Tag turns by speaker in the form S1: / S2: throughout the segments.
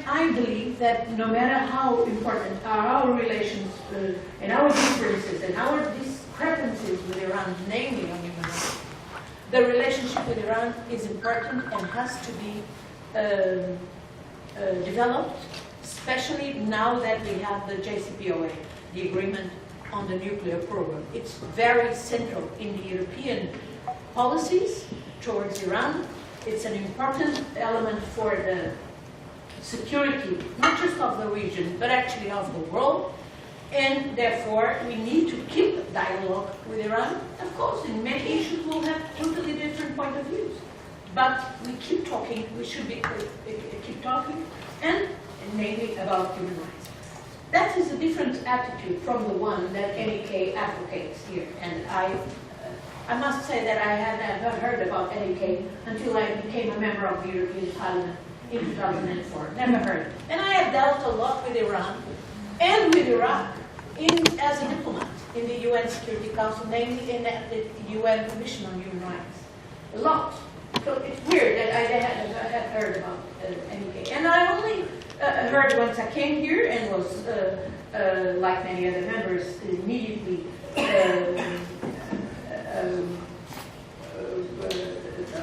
S1: I believe that no matter how important are our relations and our differences and our discrepancies with Iran, namely on human rights, the relationship with Iran is important and has to be developed, especially now that we have the JCPOA, the agreement on the nuclear program. It's very central in the European policies towards Iran. It's an important element for the security, not just of the region, but actually of the world. And therefore, we need to keep dialogue with Iran. Of course, in many issues, we'll have totally different point of views. But we keep talking, we should be keep talking, and mainly about human rights. That is a different attitude from the one that MEK advocates here. And I must say that I had never heard about MEK until I became a member of the European Parliament in 2004. Never heard. And I have dealt a lot with Iran and with Iraq as a diplomat in the UN Security Council, namely in the UN Commission on Human Rights. A lot. So it's weird that I had heard about MEK. And I only heard once I came here and was, like many other members, immediately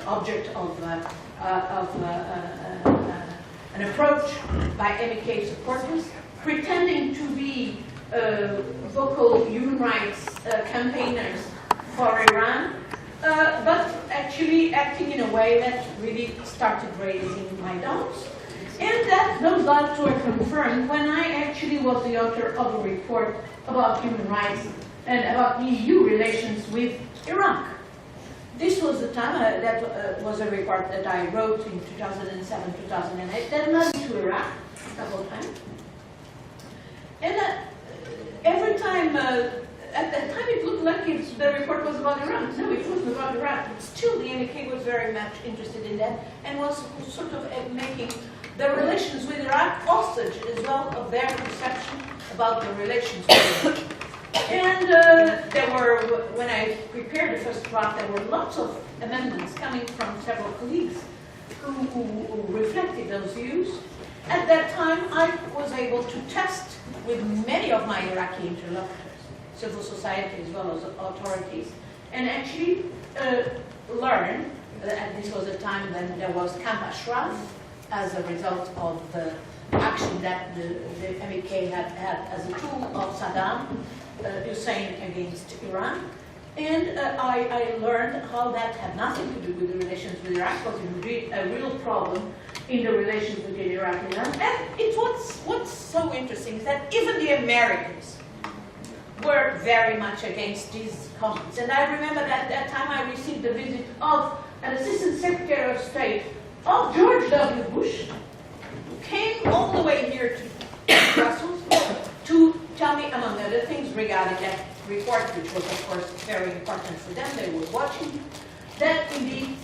S1: object of an approach by MEK supporters, pretending to be vocal human rights campaigners for Iran, but actually acting in a way that really started raising my doubts. And that those doubts were confirmed when I actually was the author of a report about human rights and about EU relations with Iraq. This was the time that was a report that I wrote in 2007, 2008, that led to Iraq a couple of times. And every time, at that time it looked like the report was about Iran. No, it wasn't about Iraq. But still, the MEK was very much interested in that and was sort of making the relations with Iraq hostage as well of their perception about the relations with Iraq. And there were, when I prepared the first draft, there were lots of amendments coming from several colleagues who reflected those views. At that time, I was able to test with many of my Iraqi interlocutors, civil society as well as authorities, and actually learn, and this was a time when there was Camp Ashraf as a result of the action that the MEK had as a tool of Saddam Hussein against Iran. And I learned how that had nothing to do with the relations with Iraq, was a real problem in the relations between Iraq and Iran. And what's so interesting is that even the Americans were very much against these comments. And I remember that at that time I received the visit of an Assistant Secretary of State of George W. Bush, who came all the way here to Brussels to tell me, among other things, regarding that report, which was, of course, very important for them. They were watching that, indeed,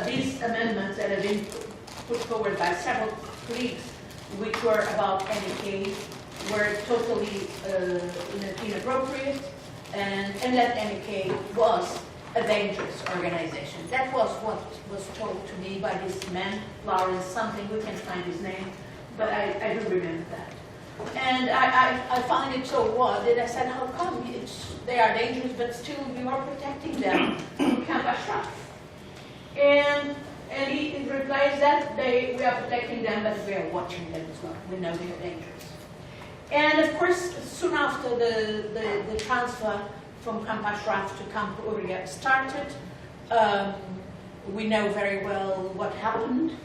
S1: these amendments that had been put forward by several colleagues, which were about MEK, were totally inappropriate, and that MEK was a dangerous organization. That was what was told to me by this man, Lawrence something, we can find his name, but I do remember that. And I found it so odd that I said, how come they are dangerous, but still you are protecting them from Camp Ashraf? And he replies that we are protecting them, but we are watching them as well. We know they are dangerous. And of course, soon after the transfer from Camp Ashraf to Camp Uriya started, we know very well what happened,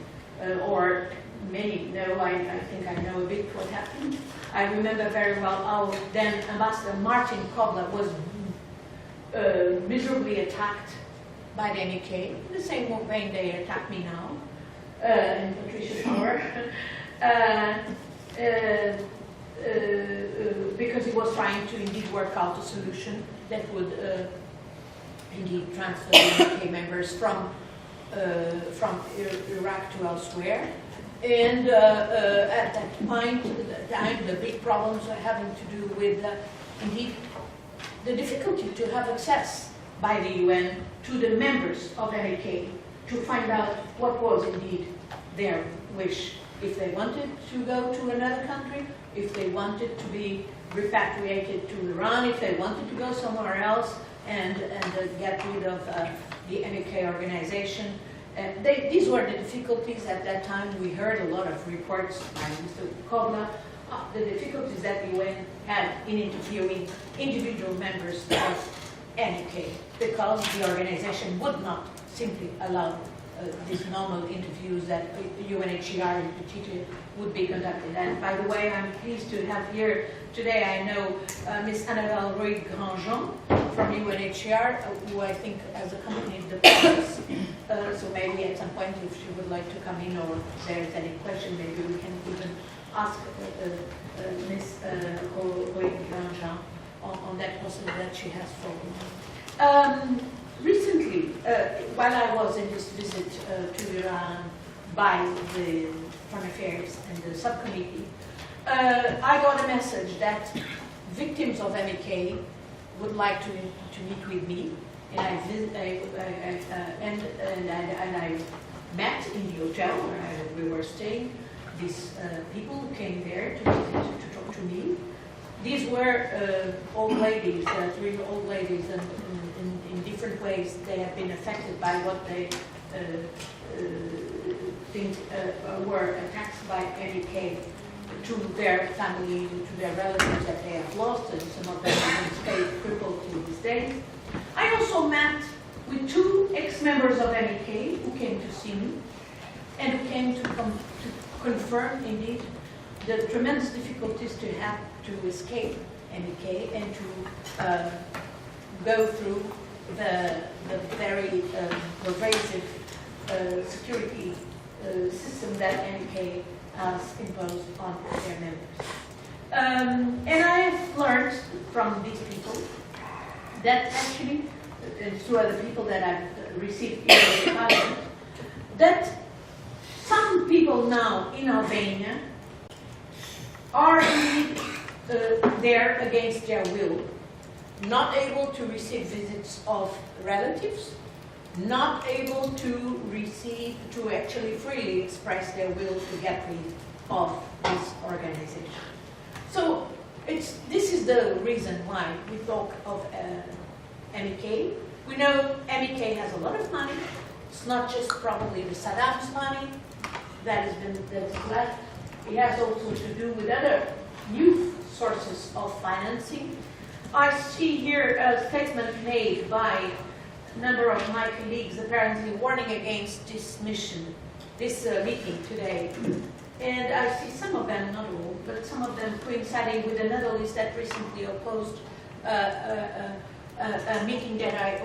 S1: or many know, I think I know a bit what happened. I remember very well how then Ambassador Martin Kobler was miserably attacked by the MEK, in the same way they attack me now, and Patricia Schauer, because he was trying to indeed work out a solution that would indeed transfer the MEK members from Iraq to elsewhere. And at that point, the big problems were having to do with, indeed, the difficulty to have access by the UN to the members of MEK to find out what was indeed their wish if they wanted to go to another country, if they wanted to be repatriated to Iran, if they wanted to go somewhere else and get rid of the MEK organization. These were the difficulties at that time. We heard a lot of reports by Mr. Kobla, the difficulties that the UN had in interviewing individual members of MEK, because the organization would not simply allow these normal interviews that UNHCR in particular would be conducted. And by the way, I'm pleased to have here today, I know Ms. Annabelle Ruiz-Grandjean from UNHCR, who I think has accompanied the process. So maybe at some point, if she would like to come in, or if there's any question, maybe we can even ask Ms. Ruiz-Grandjean on that process that she has followed. Recently, while I was in this visit to Iran by the Foreign Affairs and the subcommittee, I got a message that victims of MEK would like to meet with me, and I met in the hotel where we were staying. These people who came there to talk to me. These were old ladies, three old ladies, and in different ways they have been affected by what they think were attacks by MEK to their family, to their relatives that they have lost, and some of them have stayed crippled to this day. I also met with two ex-members of MEK who came to see me and who came to confirm indeed the tremendous difficulties to have to escape MEK and to go through the very pervasive security system that MEK has imposed on their members. And I have learned from these people that actually, and through other people that I've received in the Parliament, that some people now in Albania are indeed there against their will, not able to receive visits of relatives, not able to actually freely express their will to get rid of this organization. So this is the reason why we talk of MEK. We know MEK has a lot of money. It's not just probably the Saddam's money that's left. It has also to do with other new sources of financing. I see here a statement made by a number of my colleagues apparently warning against this meeting today. And I see some of them, not all, but some of them coinciding with another list that recently opposed a meeting that I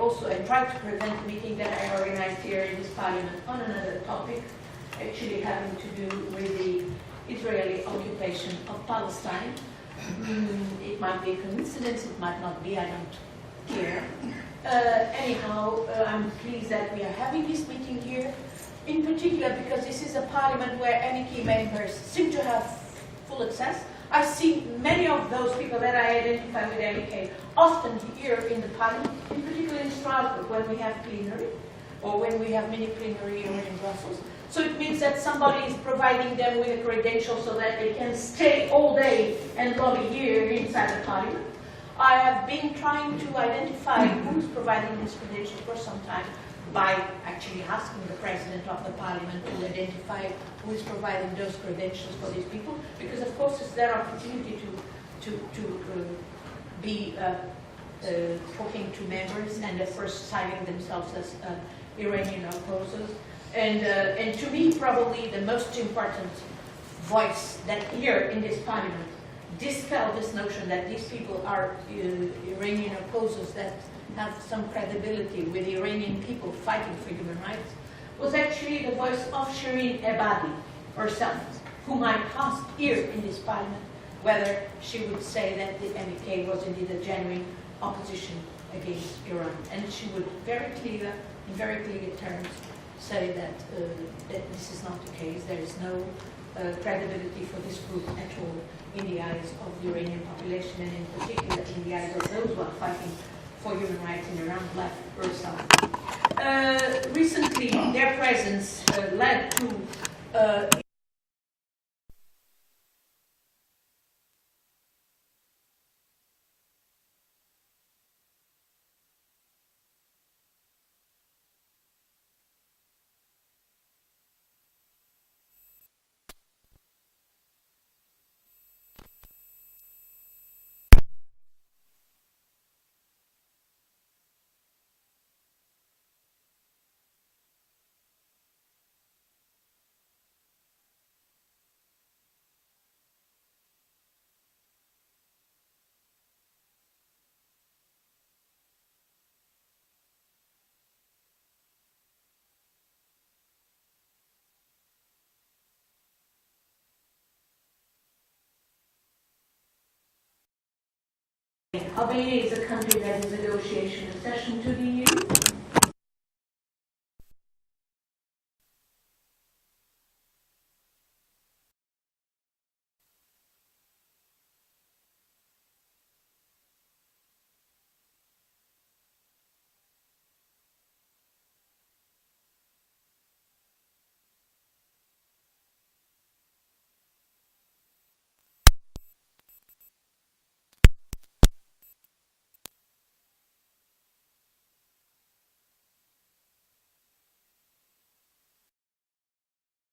S1: tried to prevent a meeting that I organized here in this Parliament on another topic, actually having to do with the Israeli occupation of Palestine. It might be a coincidence, it might not be, I don't care. Anyhow, I'm pleased that we are having this meeting here, in particular because this is a Parliament where MEK members seem to have full access. I see many of those people that I identify with MEK often here in the Parliament, in particular in Strasbourg when we have plenary, or when we have mini plenary here in Brussels. So it means that somebody is providing them with a credential so that they can stay all day and lobby here inside the Parliament. I have been trying to identify who's providing this credential for some time by actually asking the President of the Parliament to identify who is providing those credentials for these people, because of course it's their opportunity to be talking to members and at first citing themselves as Iranian opposers. And to me, probably the most important voice that here in this Parliament dispel this notion that these people are Iranian opposers that have some credibility with the Iranian people fighting for human rights, was actually the voice of Shireen Ebadi herself, whom I asked here in this Parliament whether she would say that the MEK was indeed a genuine opposition against Iran. And she would in very clear terms, say that this is not the case. There is no credibility for this group at all in the eyes of the Iranian population, and in particular in the eyes of those who are fighting for human rights in Iran, left or side. Recently, their presence led to Albania is a country that is negotiation accession to the EU.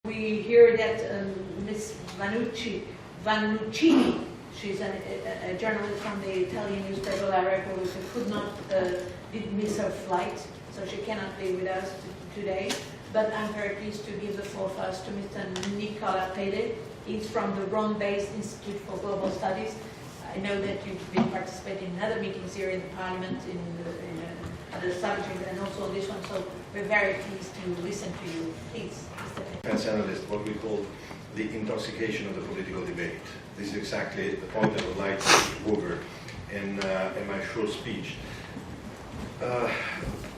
S1: We hear that Ms. Vannuccini, she's a journalist from the Italian newspaper La Repubblica, did miss her flight, so she cannot be with us today. But I'm very pleased to give the floor first to Mr. Nicola Pede. He's from the Rome-based Institute for Global Studies. I know that you've been participating in other meetings here in the Parliament, in other subjects, and also this one, so we're very pleased to listen to you. Please, Mr. Pede.
S2: Defense analyst, what we call the intoxication of the political debate. This is exactly the point I would like to go over in my short speech.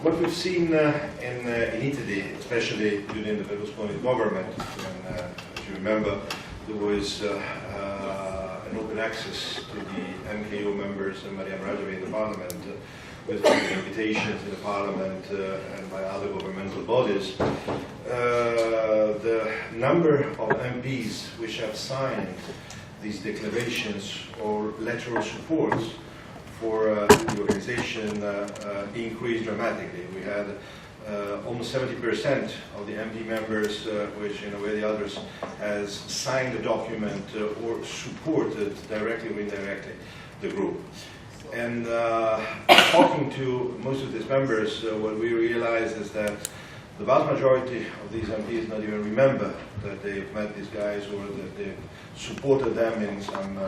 S2: What we've seen in Italy, especially during the Berlusconi government, when, as you remember, there was an open access to the MKO members and Maria Brajovi in the Parliament, with invitations in the Parliament and by other governmental bodies. The number of MPs which have signed these declarations or letter of support for the organization increased dramatically. We had almost 70% of the MP members, which in a way or the others, has signed the document or supported directly or indirectly the group. And talking to most of these members, what we realize is that the vast majority of these MPs not even remember that they've met these guys or that they've supported them in some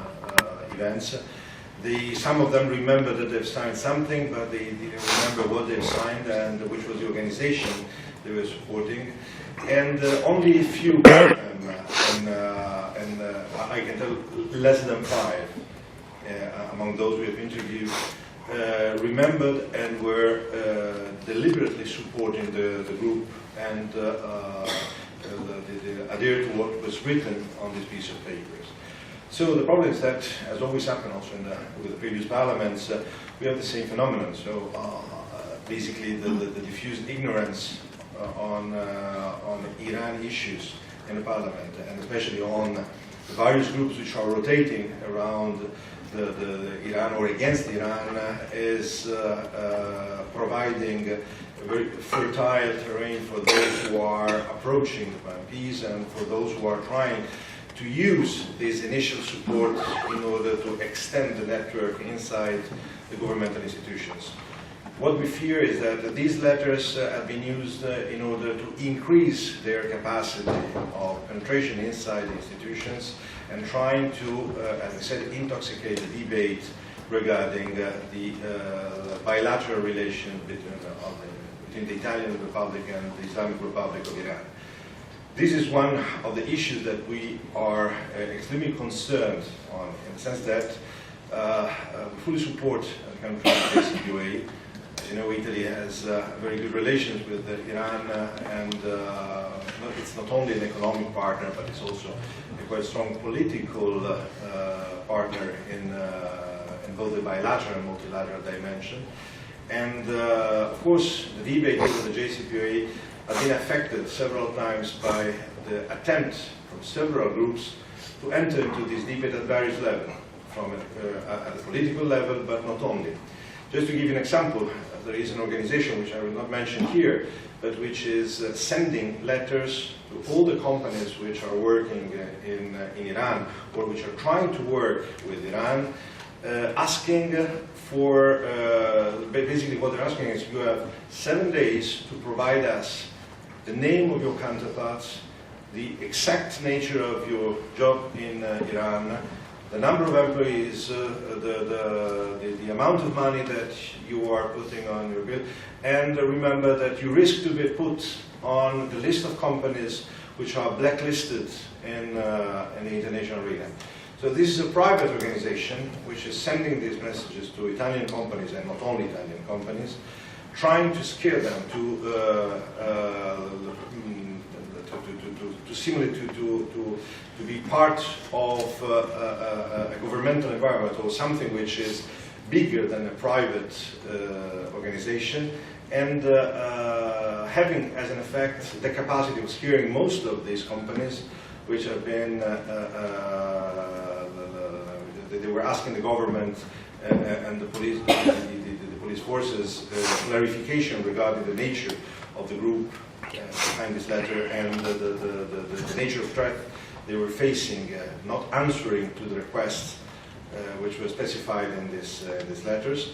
S2: events. Some of them remember that they've signed something, but they didn't remember what they've signed and which was the organization they were supporting. And only a few of them, and I can tell less than 5 among those we have interviewed, remembered and were deliberately supporting the group and adhere to what was written on this piece of papers. So the problem is that, as always happened also with the previous parliaments, we have the same phenomenon. So basically the diffused ignorance on Iran issues in the parliament, and especially on the various groups which are rotating around the Iran or against Iran, is providing a very fertile terrain for those who are approaching the MPs and for those who are trying to use this initial support in order to extend the network inside the governmental institutions. What we fear is that these letters have been used in order to increase their capacity of penetration inside the institutions and trying to, as I said, intoxicate the debate regarding the bilateral relation between the Italian Republic and the Islamic Republic of Iran. This is one of the issues that we are extremely concerned on, in the sense that we fully support the country of the JCPOA. As you know, Italy has very good relations with Iran, and it's not only an economic partner, but it's also a quite strong political partner in both the bilateral and multilateral dimension. And of course, the debate over the JCPOA has been affected several times by the attempt from several groups to enter into this debate at various levels, from at the political level, but not only. Just to give you an example, there is an organization which I will not mention here, but which is sending letters to all the companies which are working in Iran, or which are trying to work with Iran, asking for, basically what they're asking is, you have 7 days to provide us the name of your counterparts, the exact nature of your job in Iran, the number of employees, the amount of money that you are putting on your bill, and remember that you risk to be put on the list of companies which are blacklisted in the international arena. So this is a private organization which is sending these messages to Italian companies, and not only Italian companies, trying to scare them to simulate to be part of a governmental environment or something which is bigger than a private organization, and having as an effect the capacity of scaring most of these companies, which have been they were asking the government and the police forces clarification regarding the nature of the group behind this letter and the nature of threat they were facing, not answering to the requests which were specified in these letters.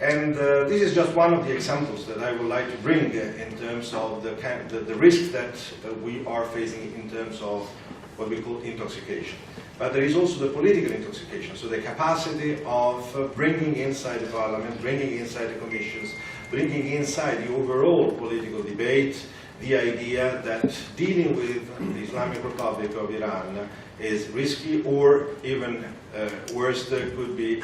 S2: And this is just one of the examples that I would like to bring in terms of the risk that we are facing in terms of what we call intoxication. But there is also the political intoxication, so the capacity of bringing inside the parliament, bringing inside the commissions, bringing inside the overall political debate the idea that dealing with the Islamic Republic of Iran is risky, or even worse, there could be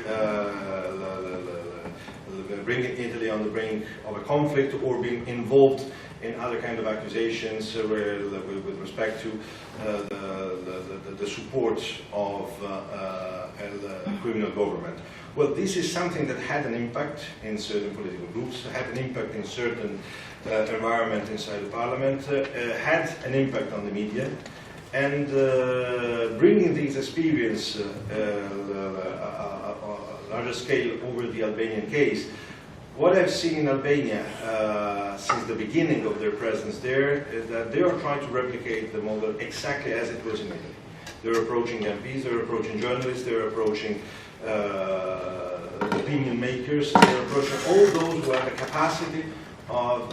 S2: bringing Italy on the brink of a conflict, or being involved in other kind of accusations with respect to the support of a criminal government. Well, this is something that had an impact in certain political groups, had an impact in certain environment inside the parliament, had an impact on the media, and bringing these experience larger scale over the Albanian case. What I've seen in Albania since the beginning of their presence there is that they are trying to replicate the model exactly as it was in Italy. They're approaching MPs, they're approaching journalists, they're approaching opinion makers, they're approaching all those who have the capacity of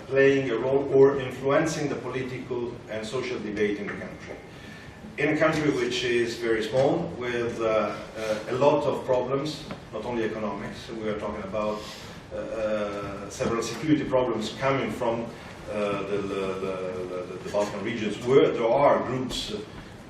S2: playing a role or influencing the political and social debate in the country. In a country which is very small, with a lot of problems, not only economics, we are talking about several security problems coming from the Balkan regions, where there are groups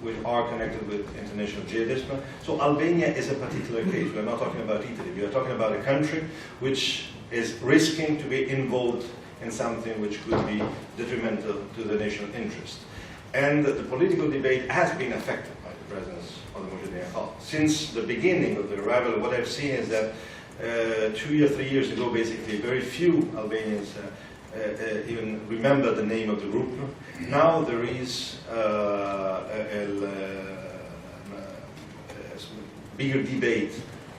S2: which are connected with international jihadism. So Albania is a particular case. We are not talking about Italy. We are talking about a country which is risking to be involved in something which could be detrimental to the national interest. And the political debate has been affected by the presence of the Mojahedine-E Khalq. Since the beginning of the revival, what I've seen is that 2 or 3 years ago, basically, very few Albanians even remember the name of the group. Now there is a bigger debate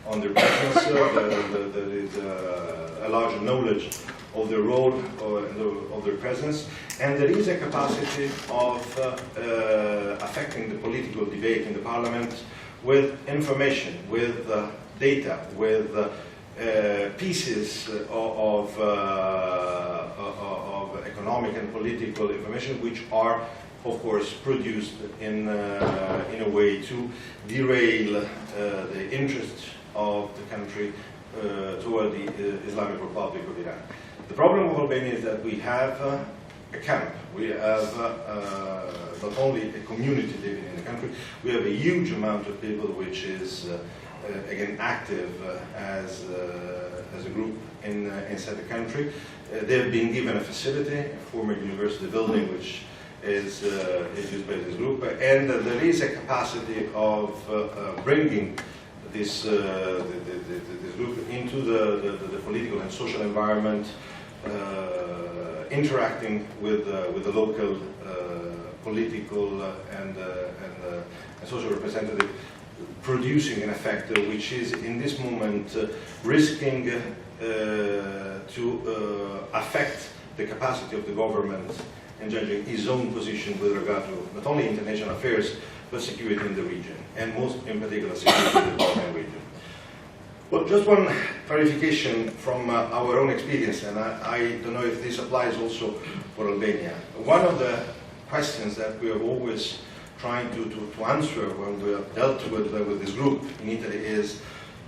S2: on their presence. There is a larger knowledge of their role, of their presence, and there is a capacity of affecting the political debate in the parliament with information, with data, with pieces of economic and political information, which are, of course, produced in a way to derail the interest of the country toward the Islamic Republic of Iran. The problem of Albania is that we have a camp. We have not only a community living in the country, we have a huge amount of people which is, again, active as a group inside the country. They've been given a facility, a former university building, which is used by this group, and there is a capacity of bringing this group into the political and social environment, interacting with the local political and social representative, producing an effect which is in this moment risking to affect the capacity of the government in judging his own position with regard to not only international affairs but security in the region, and most in particular security in the Balkan region. Well, just one clarification from our own experience, and I don't know if this applies also for Albania. One of the questions that we are always trying to answer when we have dealt with this group in Italy is,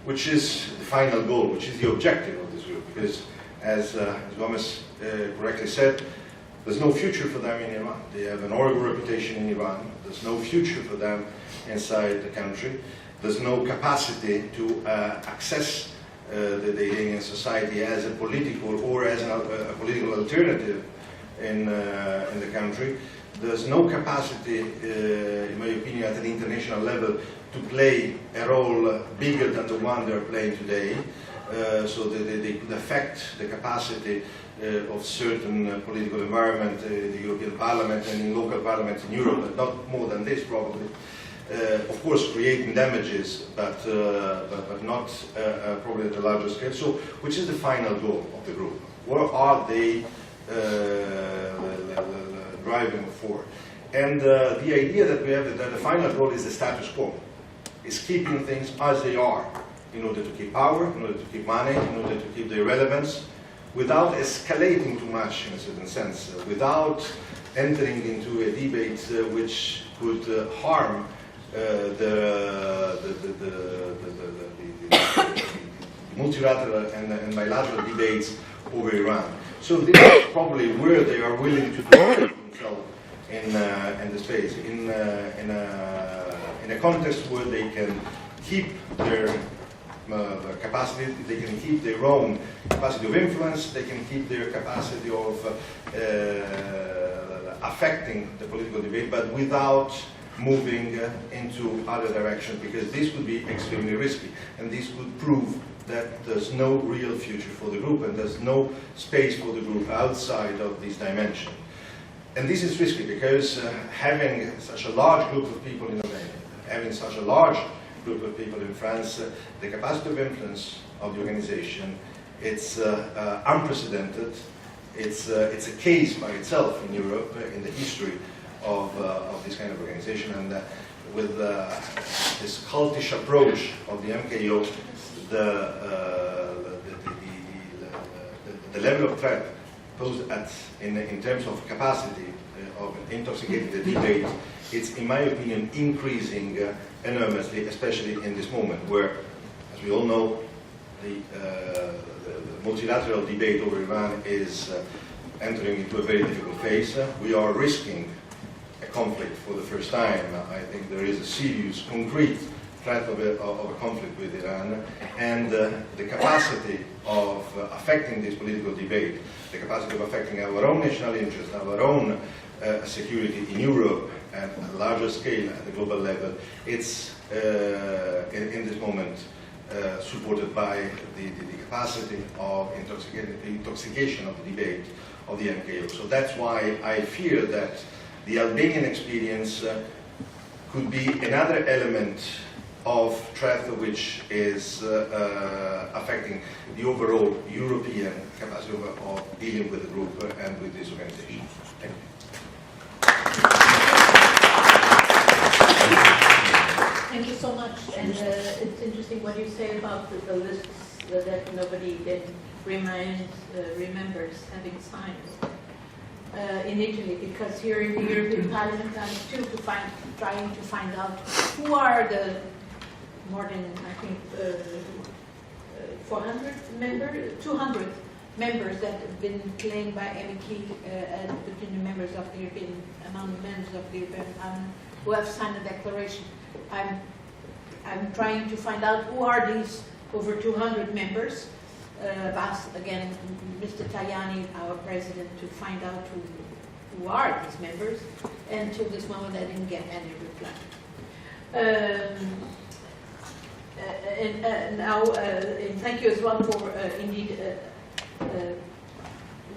S2: which is the final goal, which is the objective of this group? Because as Gomez correctly said, There's no future for them in Iran. They have an horrible reputation in Iran. There's no future for them inside the country. There's no capacity to access the Iranian society as a political or as a political alternative in the country. There's no capacity, in my opinion, at an international level to play a role bigger than the one they're playing today. So they could affect the capacity of certain political environment, the European Parliament and in local parliaments in Europe, but not more than this probably. Of course, creating damages, but not probably at a larger scale. So, which is the final goal of the group? What are they driving for? And the idea that we have that the final goal is the status quo, is keeping things as they are, in order to keep power, in order to keep money, in order to keep their relevance, without escalating too much in a certain sense, without entering into a debate which could harm the multilateral and bilateral debates over Iran. So this is probably where they are willing to protect themselves in the space, in a context where they can keep their capacity, they can keep their own capacity of influence, they can keep their capacity of affecting the political debate, but without moving into other directions, because this would be extremely risky, and this would prove that there's no real future for the group, and there's no space for the group outside of this dimension. And this is risky because having such a large group of people in Albania, having such a large group of people in France, the capacity of influence of the organization, it's unprecedented. It's a case by itself in Europe, in the history of this kind of organization, and with this cultish approach of the MKO, the level of threat posed in terms of capacity of intoxicating the debate, it's, in my opinion, increasing enormously, especially in this moment where, as we all know, the multilateral debate over Iran is entering into a very difficult phase. We are risking a conflict for the first time. I think there is a serious, concrete threat of a conflict with Iran, and the capacity of affecting this political debate, the capacity of affecting our own national interest, our own security in Europe at a larger scale, at the global level, it's in this moment supported by the capacity of intoxication of the debate of the MKO. So that's why I fear that the Albanian experience could be another element of threat which is affecting the overall European capacity of dealing with the group and with this organization. Thank you.
S1: Thank you so much. And it's interesting what you say about the lists that nobody then remembers having signed in Italy, because here in the European Parliament I'm still trying to find out who are the more than, I think, 200 members that have been claimed by MEK as between the members of the European, among the members of the European Parliament who have signed a declaration. I'm trying to find out who are these over 200 members. I've asked again Mr. Tajani, our president, to find out who are these members, and till this moment I didn't get any reply. And thank you as well for indeed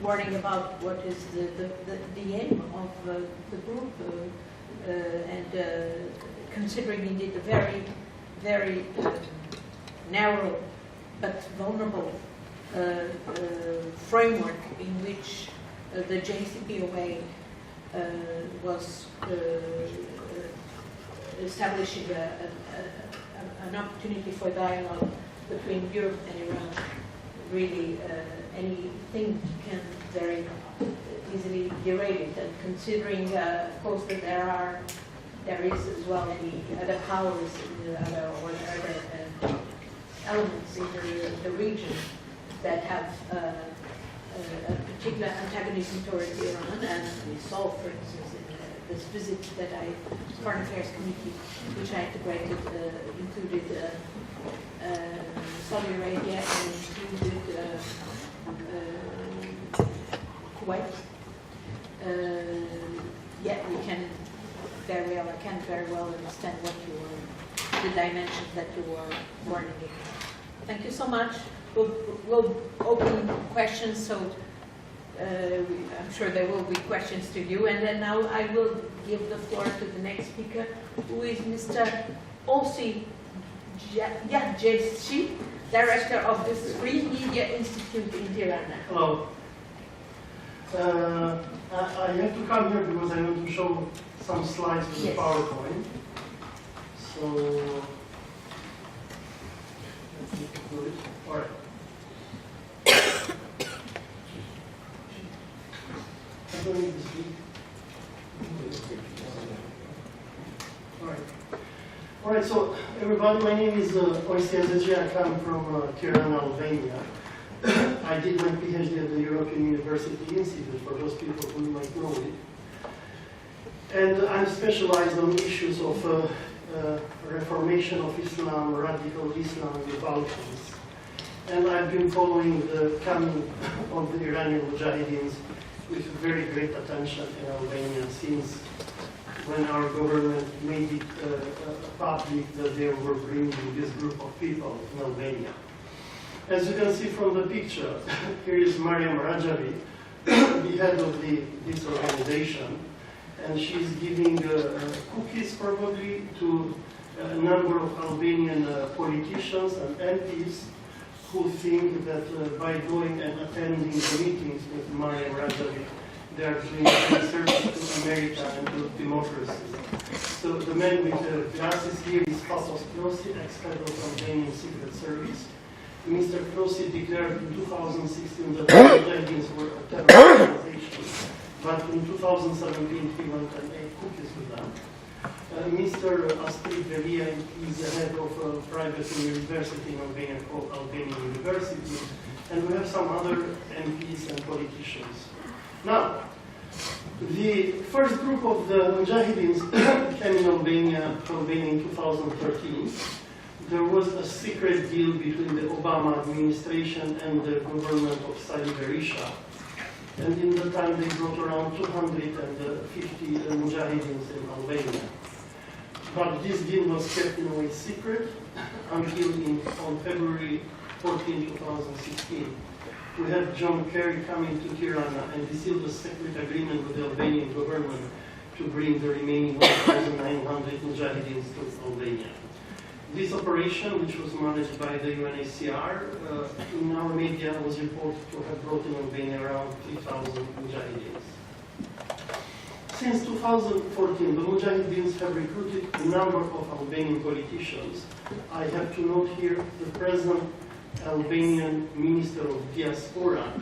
S1: warning about what is the aim of the group, and considering indeed a very, very narrow but vulnerable framework in which the JCPOA was establishing an opportunity for dialogue between Europe and Iran. Really, anything can very easily derail it. And considering, of course, that there is as well the other powers or other elements in the region that have a particular antagonism towards Iran, and we saw, for instance, in this visit that Foreign Affairs Committee, which I integrated, included Saudi Arabia and included Kuwait. Yet we can very well, I can very well understand what you were, the dimensions that you were warning about. Thank you so much. We'll open questions, so I'm sure there will be questions to you. And then now I will give the floor to the next speaker, who is Mr. Olsi Yadjeshi, Director of the Free Media Institute in Tirana.
S3: Hello. I have to come here because I want to show some slides with the PowerPoint. So, let's do it. All right. I don't need this week. All right, so everybody, my name is Olsi Yadjeshi. I come from Tirana, Albania. I did my PhD at the European University Institute, for those people who might know it. And I'm specialized on issues of reformation of Islam, radical Islam in the Balkans. And I've been following the coming of the Iranian Mujahideen with very great attention in Albania since when our government made it public that they were bringing this group of people in Albania. As you can see from the picture, here is Mariam Rajavi, the head of this organization, and she's giving cookies probably to a number of Albanian politicians and MPs who think that by going and attending the meetings with Mariam Rajavi, they are doing a service to America and to democracy. So the man with the glasses here is Pasos Krosi, ex-head of Albanian Secret Service. Mr. Krosi declared in 2016 that the Mujahideens were a terrorist organization, but in 2017 he went and ate cookies with them. Mr. Astrid Velia is the head of a private university in Albania called Albania University, and we have some other MPs and politicians. Now, the first group of the Mujahideens came in Albania in 2013. There was a secret deal between the Obama administration and the government of Saudi Arabia. And in the time they brought around 250 Mujahideens in Albania. But this deal was kept in a way secret until on February 14, 2016. We had John Kerry coming to Tirana and he sealed a secret agreement with the Albanian government to bring the remaining 1,900 Mujahideens to Albania. This operation, which was managed by the UNHCR, in our media was reported to have brought in Albania around 3,000 Mujahideens. Since 2014, the Mujahideens have recruited a number of Albanian politicians. I have to note here the present Albanian Minister of Diaspora.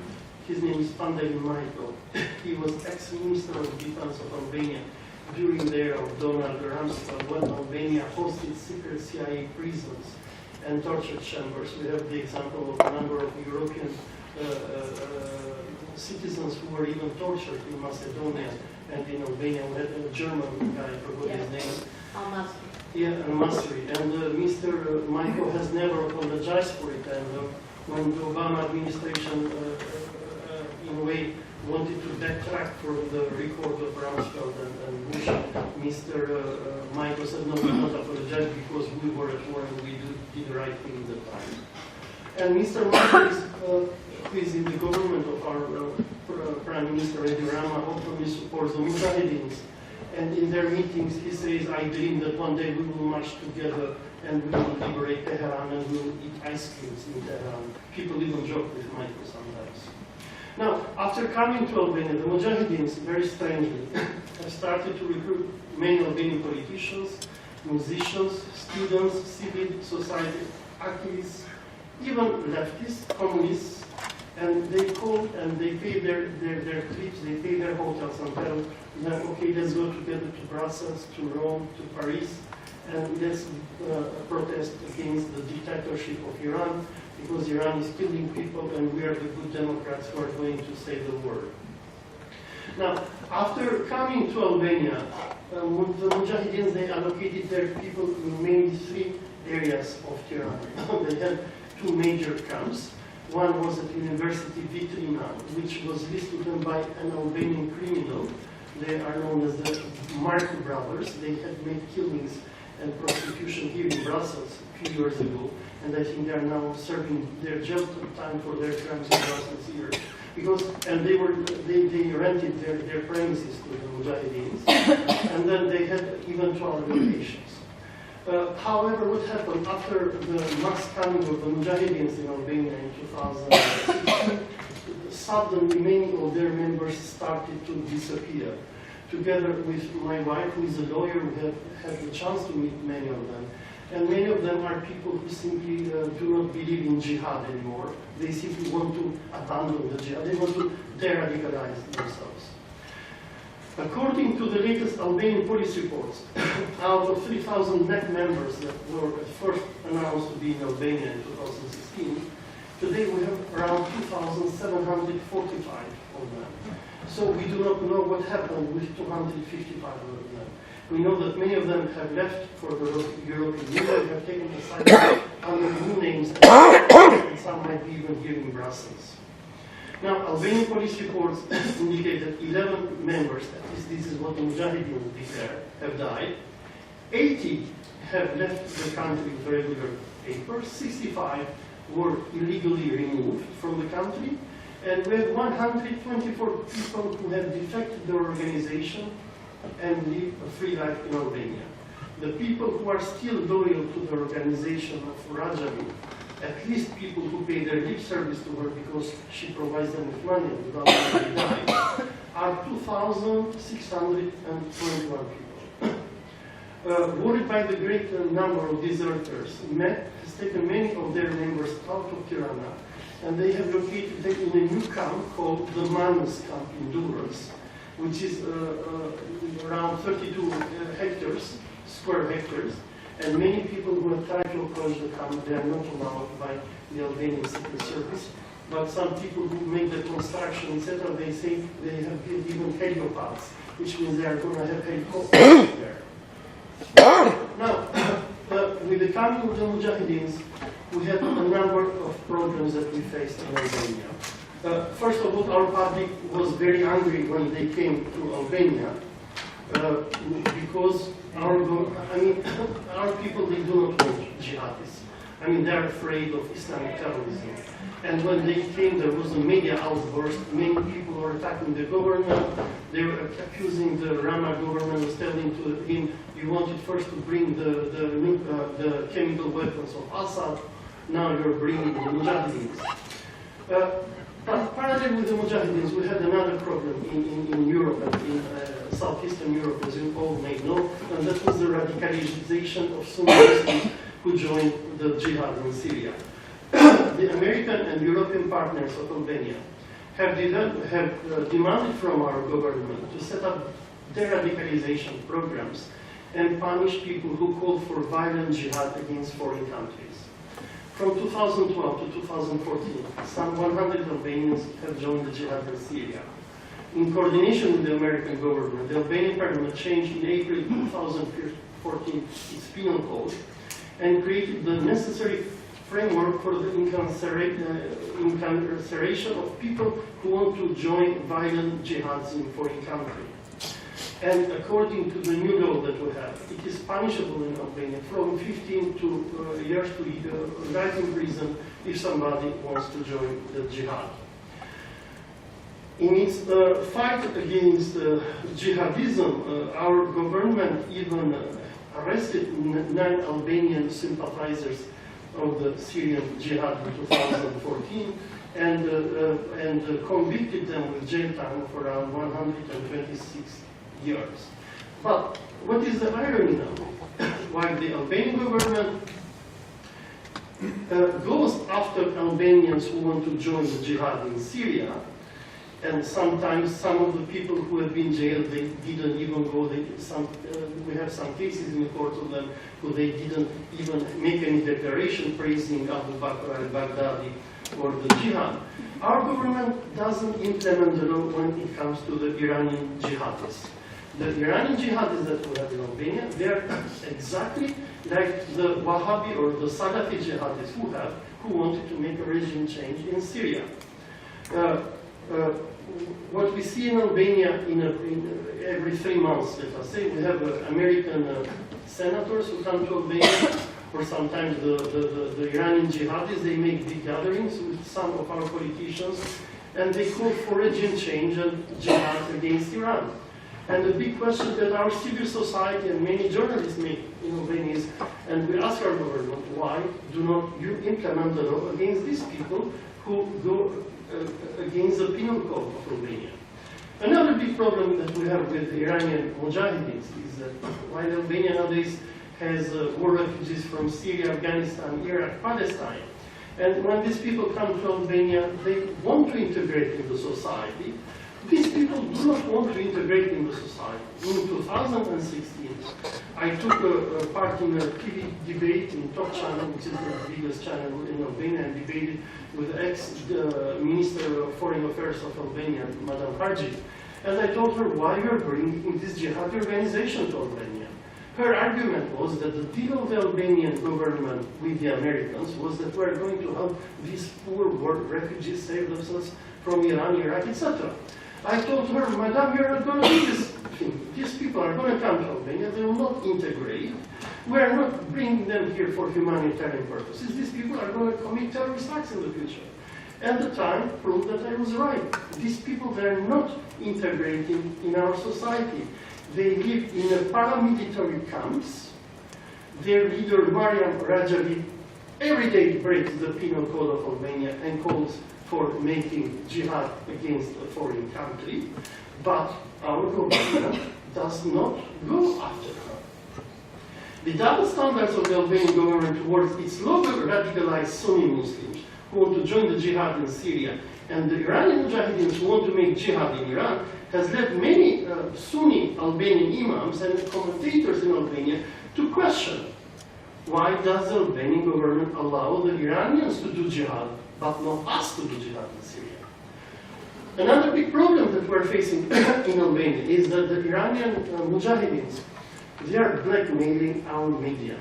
S3: His name is Pandeli Majko. He was ex-Minister of Defense of Albania during the era of Donald Rumsfeld, when Albania hosted secret CIA prisons and torture chambers. We have the example of a number of European citizens who were even tortured in Macedonia and in Albania. We had a German guy, I forgot his name.
S1: Al-Masri.
S3: Yeah, Al-Masri. And Mr. Majko has never apologized for it. And when the Obama administration, in a way, wanted to backtrack from the record of Rumsfeld and Bush, Mr. Majko said, no, we will not apologize because we were at war and we did the right thing at the time. And Mr. Majko, who is in the government of our Prime Minister Edi Rama, openly supports the Mujahideens. And in their meetings, he says, I dream that one day we will march together and we will liberate Tehran and we will eat ice creams in Tehran. People even joke with Majko sometimes. Now, after coming to Albania, the Mujahideens, very strangely, have started to recruit many Albanian politicians, musicians, students, civil society activists, even leftists, communists, and they call and they pay their trips, they pay their hotels and tell them, okay, let's go together to Brussels, to Rome, to Paris, and let's protest against the dictatorship of Iran, because Iran is killing people and we are the good Democrats who are going to save the world. Now, after coming to Albania, the Mujahideen, they allocated their people in mainly 3 areas of Tirana. They had 2 major camps. One was at University Vitrina, which was listed by an Albanian criminal. They are known as the Mark brothers. They had made killings and prostitution here in Brussels a few years ago, and I think they are now serving their jail time for their crimes in Brussels here. And they rented their premises to the Mujahideens, and then they had even 2 other locations. However, what happened after the mass coming of the Mujahideens in Albania in 2016, suddenly many of their members started to disappear. Together with my wife, who is a lawyer, we have had the chance to meet many of them. And many of them are people who simply do not believe in jihad anymore. They simply want to abandon the jihad. They want to de-radicalize themselves. According to the latest Albanian police reports, out of 3,000 MEK members that were at first announced to be in Albania in 2016, today we have around 2,745 of them. So we do not know what happened with 255 of them. We know that many of them have left for the European Union, have taken asylum under new names, and some might be even here in Brussels. Now, Albanian police reports indicate that 11 members, at least this is what the Mujahideen declare, have died. 80 have left the country with regular papers. 65 were illegally removed from the country. And we have 124 people who have defected their organization and live a free life in Albania. The people who are still loyal to the organization of Rajani, at least people who pay their lip service to her because she provides them with money without having to die, are 2,621 people. Worried by the great number of deserters, MEK has taken many of their members out of Tirana, and they have located them in a new camp called the Manus camp in Durrës, which is around 32 square hectares, and many people who have tried to approach the camp, they are not allowed by the Albanian Secret Service, but some people who make the construction, etc., they say they have built even helipads, which means they are going to have helicopters there. Now, with the coming of the Mujahideens, we had a number of problems that we faced in Albania. First of all, our public was very angry when they came to Albania because our people, they do not want jihadists. I mean, they're afraid of Islamic terrorism. And when they came, there was a media outburst. Many people were attacking the government. They were accusing the Rama government, was telling to him, you wanted first to bring the chemical weapons of Assad, now you're bringing the Mujahideens. But parallel with the Mujahideens, we had another problem in Europe, in southeastern Europe, as you all may know, and that was the radicalization of Sunni Muslims who joined the jihad in Syria. The American and European partners of Albania have demanded from our government to set up de-radicalization programs and punish people who call for violent jihad against foreign countries. From 2012 to 2014, some 100 Albanians have joined the jihad in Syria. In coordination with the American government, the Albanian parliament changed in April 2014 its penal code and created the necessary framework for the incarceration of people who want to join violent jihads in foreign countries. And according to the new law that we have, it is punishable in Albania from 15 years to life in prison if somebody wants to join the jihad. In its fight against jihadism, our government even arrested 9 Albanian sympathizers of the Syrian jihad in 2014 and convicted them with jail time of around 126 years. But what is the irony now? While the Albanian government goes after Albanians who want to join the jihad in Syria, And sometimes some of the people who have been jailed, they didn't even go. We have some cases in the court of them who they didn't even make any declaration praising Abu Bakr al-Baghdadi or the jihad. Our government doesn't implement the law when it comes to the Iranian jihadists. The Iranian jihadists that we have in Albania, they are exactly like the Wahhabi or the Salafi jihadists who wanted to make a regime change in Syria. What we see in Albania every 3 months, let us say, we have American senators who come to Albania, or sometimes the Iranian jihadists, they make big gatherings with some of our politicians, and they call for regime change and jihad against Iran. And the big question that our civil society and many journalists make in Albania is, and we ask our government, why do not you implement the law against these people who go against the penal code of Albania? Another big problem that we have with the Iranian Mojahideens is that while Albania nowadays has war refugees from Syria, Afghanistan, Iraq, Palestine, and when these people come to Albania, they want to integrate into society. These people do not want to integrate in the society. In 2016, I took part in a TV debate in Top Channel, which is the biggest channel in Albania, and debated with the ex-Minister of Foreign Affairs of Albania, Madam Haji. And I told her, why you're bringing this jihad organization to Albania? Her argument was that the deal of the Albanian government with the Americans was that we're going to help these poor war refugees save themselves from Iran, Iraq, etc. I told her, Madam, you're not going to do this thing. These people are going to come to Albania, they will not integrate. We are not bringing them here for humanitarian purposes. These people are going to commit terrorist acts in the future. And the time proved that I was right. These people, they are not integrating in our society. They live in a paramilitary camps. Their leader, Mariam Rajavi, every day breaks the penal code of Albania and calls for making jihad against a foreign country, but our government does not go after her. The double standards of the Albanian government towards its local radicalized Sunni Muslims who want to join the jihad in Syria and the Iranian Mujahideens who want to make jihad in Iran has led many Sunni Albanian imams and commentators in Albania to question, why does the Albanian government allow the Iranians to do jihad but not us to do jihad in Syria? Another big problem that we're facing in Albania is that the Iranian Mujahideens, they are blackmailing our media.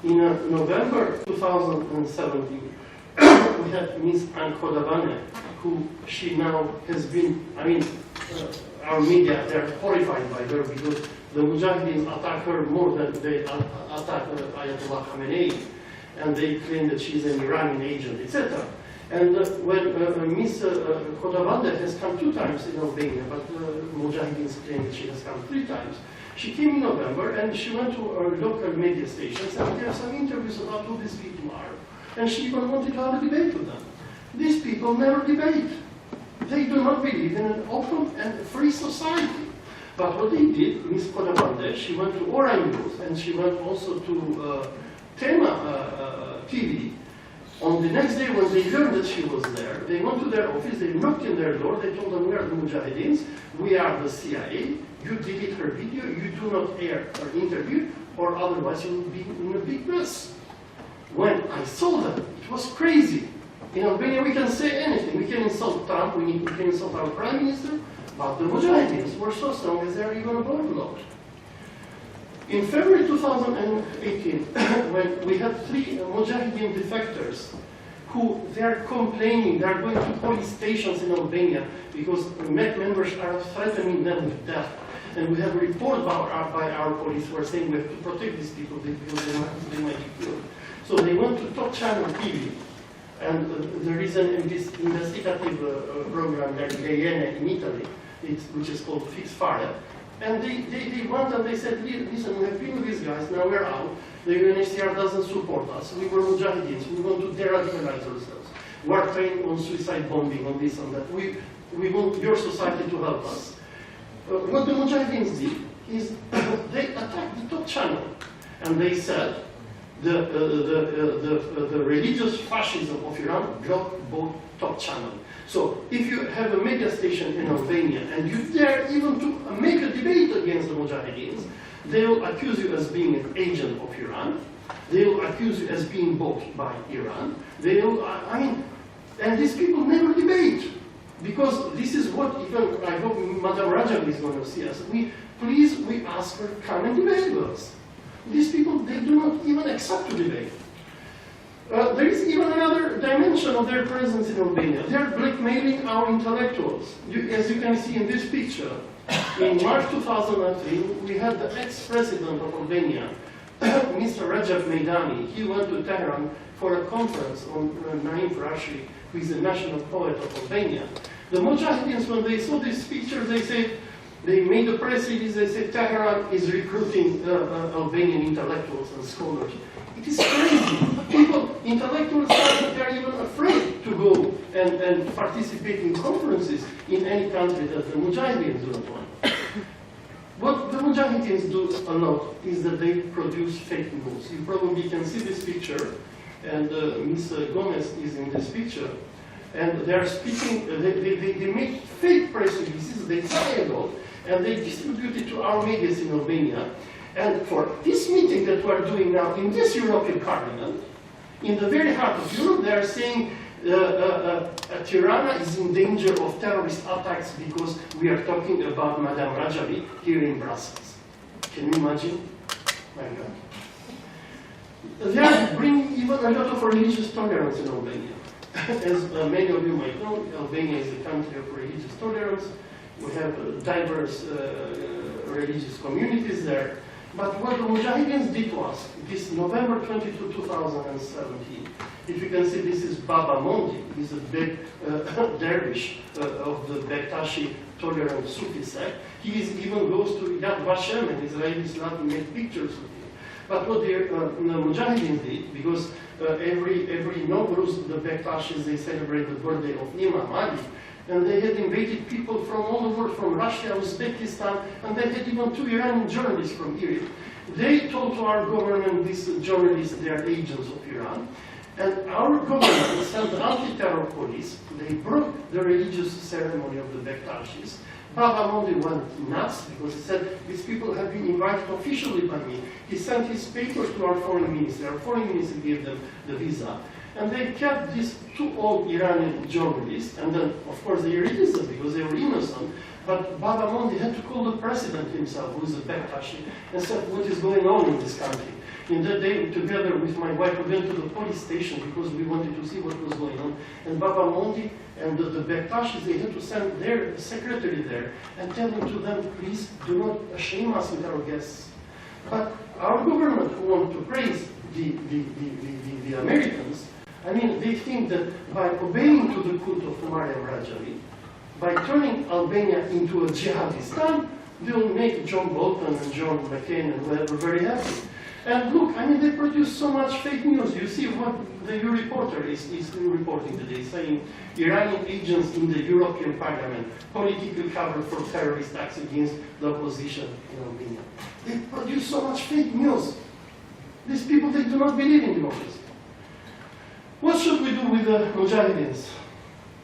S3: In November 2017, we had Ms. Ankodabane, who she now has been, our media, they're horrified by her because the Mujahideens attack her more than they attack Ayatollah Khamenei. And they claim that she's an Iranian agent, etc. And when Ms. Khodabande has come 2 times in Albania, but Mujahideens claim that she has come 3 times, she came in November and she went to our local media stations and there are some interviews about who these people are. And she even wanted to have a debate with them. These people never debate. They do not believe in an open and free society. But what they did, Ms. Khodabande, she went to Orange News and she went also to Tema TV. On the next day, when they learned that she was there, they went to their office, they knocked in their door, they told them, we are the Mujahideens, we are the CIA, you delete her video, you do not air her interview, or otherwise you will be in a big mess. When I saw that, it was crazy. In Albania, we can say anything. We can insult Trump, we can insult our prime minister, but the Mujahideens were so strong as they are even above the law. In February 2018, when we had 3 Mojahedin defectors who they are complaining, they are going to police stations in Albania because MEK members are threatening them with death. And we have a report by our police who are saying we have to protect these people because they might be killed. So they went to Top Channel TV. And there is an investigative program like Guyana in Italy, which is called Fix Fire. And they went and they said, listen, we have been with these guys, now we're out. The UNHCR doesn't support us. We were Mujahideens. We want to de-radicalize ourselves. We're trained on suicide bombing, on this and that. We want your society to help us. What the Mujahideens did is they attacked the Top Channel. And they said, the religious fascism of Iran blocked both Top Channel. So if you have a media station in Albania and you dare even to make a debate against the Mujahideens, they will accuse you as being an agent of Iran. They will accuse you as being bought by Iran. They will, and these people never debate. Because this is what even, I hope Madam Rajab is going to see us. We ask her, come and debate with us. These people, they do not even accept to debate. There is even another dimension of their presence in Albania. They are blackmailing our intellectuals. As you can see in this picture, in March 2003, we had the ex-president of Albania, Mr. Rajab Mejdani. He went to Tehran for a conference on Naim Farashi, who is the national poet of Albania. The Mojahideens, when they saw this picture, they said, they made a press release, they said Tehran is recruiting Albanian intellectuals and scholars. It is crazy. People, intellectuals, are even afraid to go and participate in conferences in any country that the Mujahideens do not want. What the Mujahideens do a lot is that they produce fake news. You probably can see this picture, and Ms. Gomez is in this picture, and they are speaking, they make fake press releases, they say a lot, and they distribute it to our media in Albania. And for this meeting that we are doing now in this European Parliament, in the very heart of Europe, they are saying Tirana is in danger of terrorist attacks because we are talking about Madame Rajabi here in Brussels. Can you imagine? My God. They are bringing even a lot of religious tolerance in Albania. As many of you might know, Albania is a country of religious tolerance. We have diverse religious communities there. But what the Mujahideens did to us, this November 22, 2017, if you can see, this is Baba Mondi. He's a big dervish of the Bektashi tolerant Sufi sect. He even goes to Yad Vashem and Israelis love to make pictures of him. But what the Mujahideens did, because every Nowruz, the Bektashis, they celebrate the birthday of Imam Ali, and they had invited people from all over, from Russia, Uzbekistan, and they had even 2 Iranian journalists from Egypt. They told to our government, these journalists, they are agents of Iran, and our government sent the anti-terror police. They broke the religious ceremony of the Bektashis. Baba Mondi went nuts because he said, these people have been invited officially by me. He sent his papers to our foreign minister. Our foreign minister gave them the visa. And they kept these 2 old Iranian journalists, and then, of course, they released them because they were innocent. But Baba Mondi had to call the president himself, who is a Bektashi, and said, what is going on in this country? In that day, together with my wife, we went to the police station because we wanted to see what was going on. And Baba Mondi and the Bektashis, they had to send their secretary there and tell them to them, please do not shame us with our guests. But our government, who want to praise the Americans, I mean, they think that by obeying to the cult of Mariam Rajavi, by turning Albania into a jihadistan, they will make John Bolton and John McCain and whoever very happy. And look, I mean, they produce so much fake news. You see what the reporter is reporting today, saying Iranian agents in the European Parliament, political cover for terrorist acts against the opposition in Albania. They produce so much fake news. These people, they do not believe in democracy. What should we do with the Mujahideens?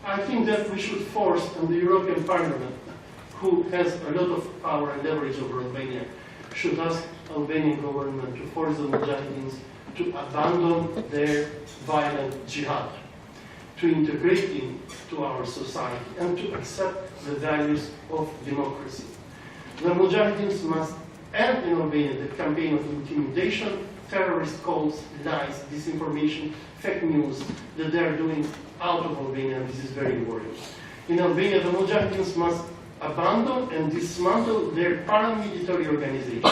S3: I think that we should force on the European Parliament, who has a lot of power and leverage over Albania, should ask Albanian government to force the Mujahideens to abandon their violent jihad, to integrate into our society, and to accept the values of democracy. The Mujahideens must end in Albania the campaign of intimidation, terrorist calls, lies, disinformation, fake news that they are doing out of Albania, and this is very worrying. In Albania, the Mujahideens must abandon and dismantle their paramilitary organization.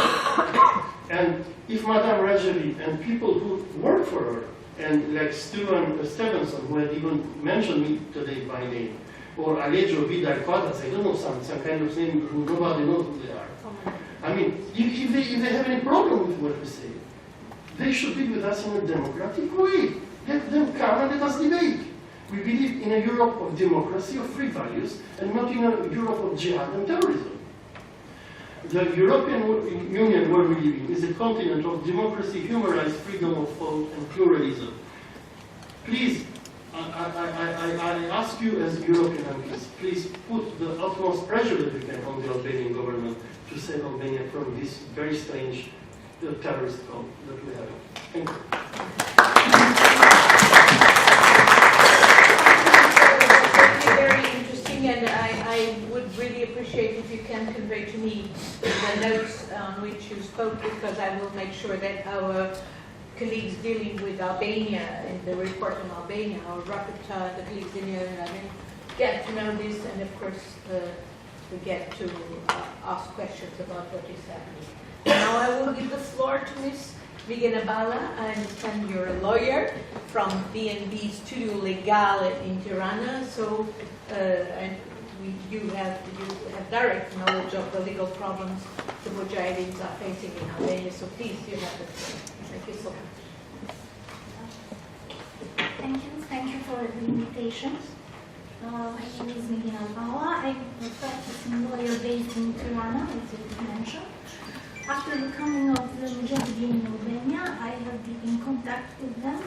S3: And if Madame Rajavi and people who work for her, and like Stevenson, who had even mentioned me today by name, or Alejo Vidal Quadras, I don't know, some kind of name who nobody knows who they are. I mean, if they have any problem with what we say, they should be with us in a democratic way. Let them come and let us debate. We believe in a Europe of democracy, of free values, and not in a Europe of jihad and terrorism. The European Union where we live in is a continent of democracy, human rights, freedom of thought, and pluralism. Please I ask you as European MPs, please put the utmost pressure that you can on the Albanian government to save Albania from this very strange terrorist call that we have. Thank you.
S1: Very interesting, and I would really appreciate if you can convey to me the notes on which you spoke, because I will make sure that our colleagues dealing with Albania in the report on Albania, our rapporteur, the colleagues in here, get to know this, and of course we get to ask questions about what is happening. Now I will give the floor to Ms. Vigana Bala. I understand you're a lawyer from BNB Studio Legale in Tirana, so and you have direct knowledge of the legal problems the Mujahedines are facing in Albania, so please, you have the floor. Thank you so much.
S4: Thank you for the invitation. My name is Vigana Bala. I'm a practicing lawyer based in Tirana, as you mentioned. After the coming of the Mojahedine in Albania, I have been in contact with them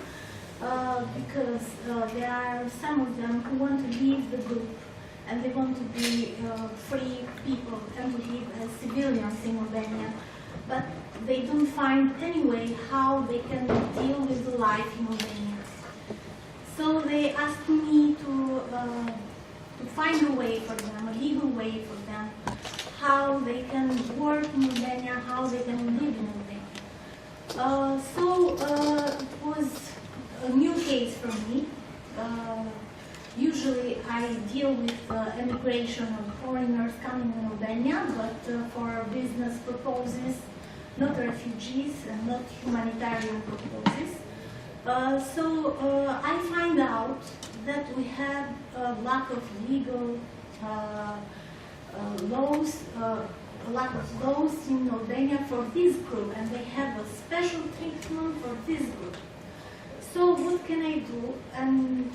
S4: because there are some of them who want to leave the group and they want to be free people and to live as civilians in Albania. But they don't find any way how they can deal with the life in Albania. So they asked me to find a way for them, a legal way for them, how they can work in Albania, how they can live in Albania. It was a new case for me. Usually I deal with immigration of foreigners coming in Albania, but for business purposes, not refugees and not humanitarian purposes. I find out that we have a lack of legal laws, a lack of laws in Albania for this group, and they have a special treatment for this group. So what can I do? And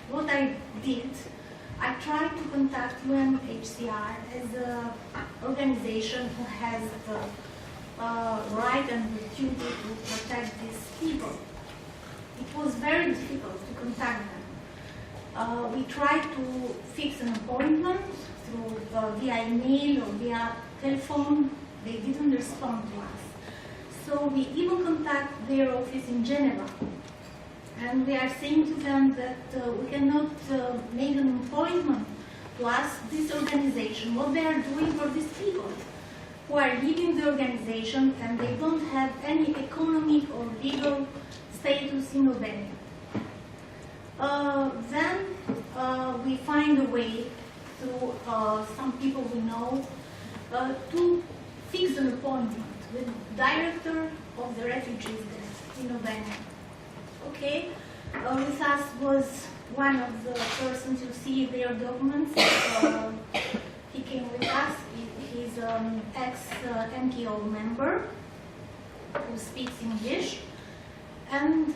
S4: what I did, I tried to contact UNHCR as an organization who has the right and the duty to protect these people. It was very difficult to contact them. We tried to fix an appointment through via email or via telephone. They didn't respond to us. So we even contacted their office in Geneva. And we are saying to them that we cannot make an appointment to ask this organization what they are doing for these people who are leaving the organization and they don't have any economic or legal status in Albania. Then we find a way through some people we know to fix an appointment with the director of the refugees there in Albania. Okay, with us was one of the persons who see their documents. He came with us. He's an ex-MKO member who speaks English. And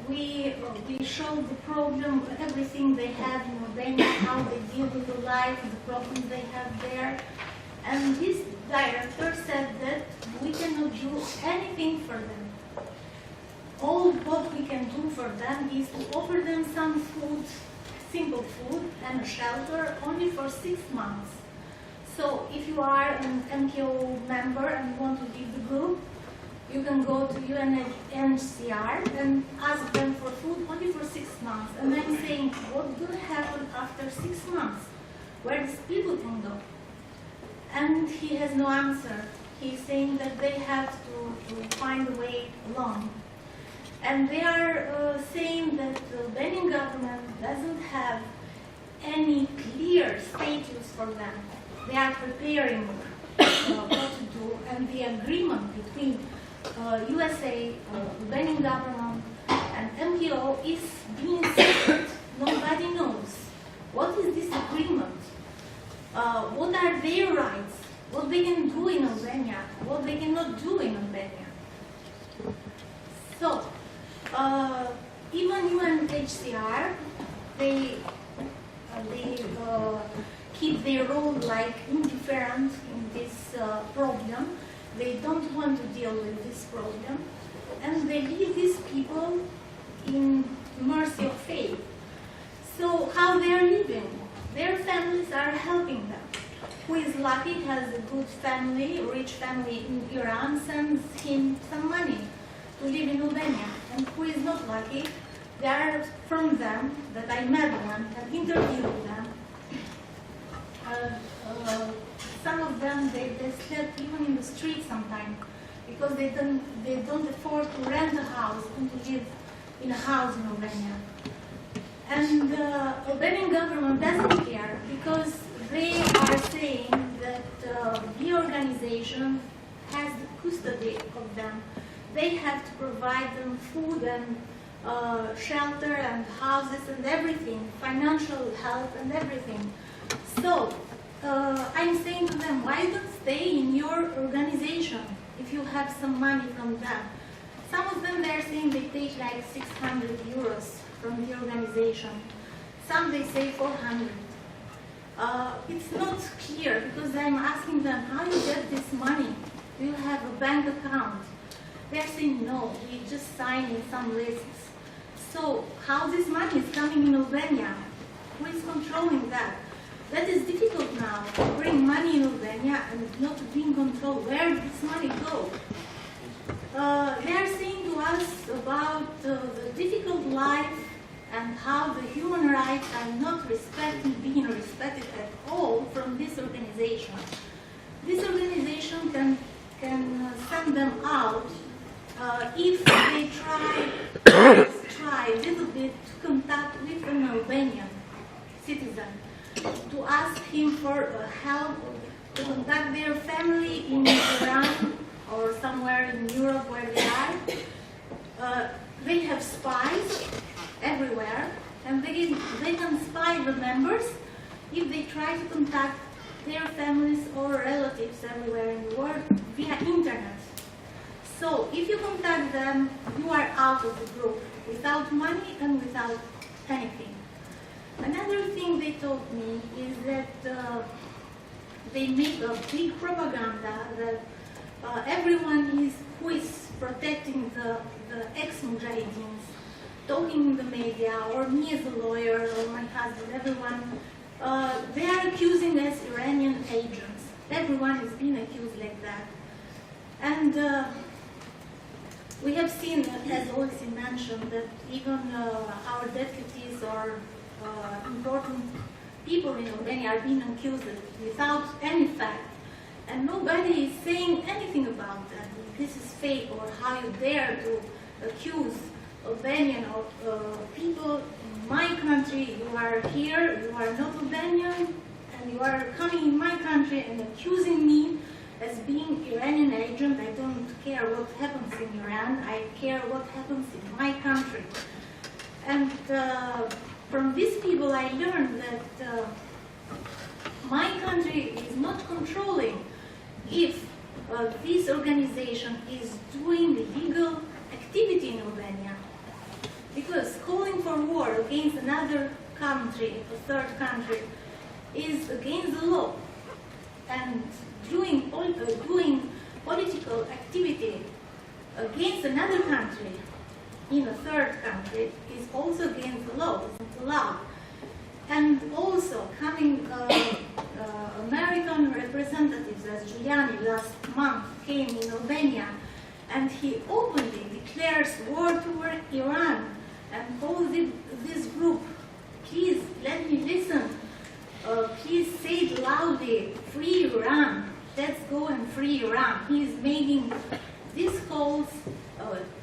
S4: we showed the problem, everything they have in Albania, how they deal with the life, the problems they have there. And this director said that we cannot do anything for them. All what we can do for them is to offer them some food, simple food, and a shelter only for 6 months. So if you are an MKO member and want to leave the group, you can go to UNHCR and ask them for food only for 6 months. And I'm saying, what will happen after 6 months? Where these people can go? And he has no answer. He's saying that they have to find a way alone. And they are saying that the Albanian government doesn't have any clear status for them. They are preparing what to do, and the agreement between USA, Albanian government, and MKO is being secret. Nobody knows. What is this agreement? What are their rights? What they can do in Albania? What they cannot do in Albania? So, even UNHCR, they keep their role like indifferent in this problem. They don't want to deal with this problem, and they leave these people in mercy of faith. So how they are living? Their families are helping them. Who is lucky, has a good family, rich family in Iran, sends him some money to live in Albania. And who is not lucky, there are from them that I met them and interviewed them. Some of them, they slept even in the street sometimes because they don't afford to rent a house and to live in a house in Albania. And the Albanian government doesn't care because they are saying that the organization has the custody of them. They have to provide them food and shelter and houses and everything, financial help and everything. So I'm saying to them, why don't stay in your organization if you have some money from them? Some of them, they're saying they take like 600 euros from the organization. Some they say 400. It's not clear because I'm asking them, how you get this money? Do you have a bank account? They're saying, no, we just sign in some lists. So how this money is coming in Albania? Who is controlling that? That is difficult now, to bring money in Albania and not to be in control. Where does this money go? They are saying to us about the difficult life and how the human rights are not being respected at all from this organization. This organization can send them out if they try a little bit to contact with an Albanian citizen, to ask him for help, to contact their family in Iran or somewhere in Europe where they are. They have spies everywhere, and they can spy the members if they try to contact their families or relatives everywhere in the world via internet. So if you contact them, you are out of the group, without money and without anything. Another thing they told me is that they make a big propaganda that everyone who is protecting the ex-Mujahideen, talking in the media, or me as a lawyer, or my husband, everyone, they are accusing us Iranian agents. Everyone is being accused like that. And we have seen, as Alexei mentioned, that even our deputies or important people in Albania are being accused without any fact. And nobody is saying anything about that. This is fake, or how you dare to accuse Albanian people in my country. You are here, you are not Albanian, and you are coming in my country and accusing me as being Iranian agent. I don't care what happens in Iran, I care what happens in my country. And from these people I learned that my country is not controlling if this organization is doing illegal activity in Albania. Because calling for war against another country, a third country, is against the law. And doing political activity against another country in a third country is also against the law, it's allowed. And also coming American representatives, as Giuliani last month came in Albania, and he openly declares war toward Iran and told this group, please let me listen, please say it loudly, free Iran, let's go and free Iran. He is making these calls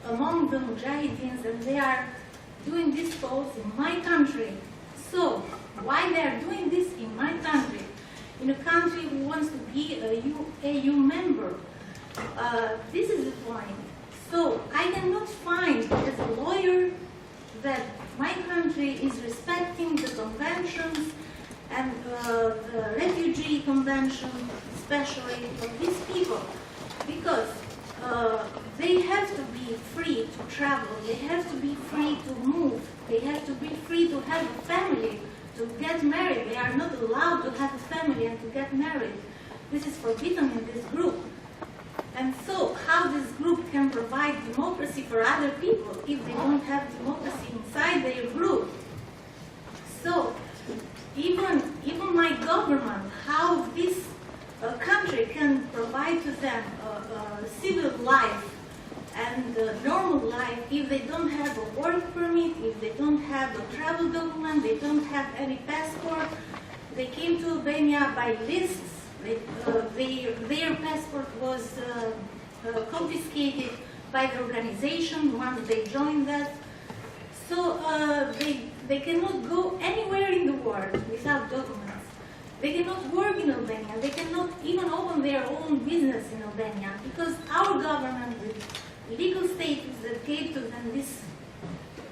S4: among the Mujahideens, and they are doing these calls in my country. So, why they are doing this in my country? In a country who wants to be a EU member. This is the point. So, I cannot find as a lawyer that my country is respecting the conventions and the refugee convention, especially for these people, because they have to be free to travel, they have to be free to move, they have to be free to have a family, to get married. They are not allowed to have a family and to get married. This is forbidden in this group. And so, how this group can provide democracy for other people if they don't have democracy inside their group. So even my government, how this country can provide to them a civil life and normal life if they don't have a work permit, if they don't have a travel document, they don't have any passport. They came to Albania by lists. Their passport was confiscated by the organization once they joined that. So they cannot go anywhere in the world without documents. They cannot work in Albania. They cannot even open their own business in Albania because our government with legal status that gave to them these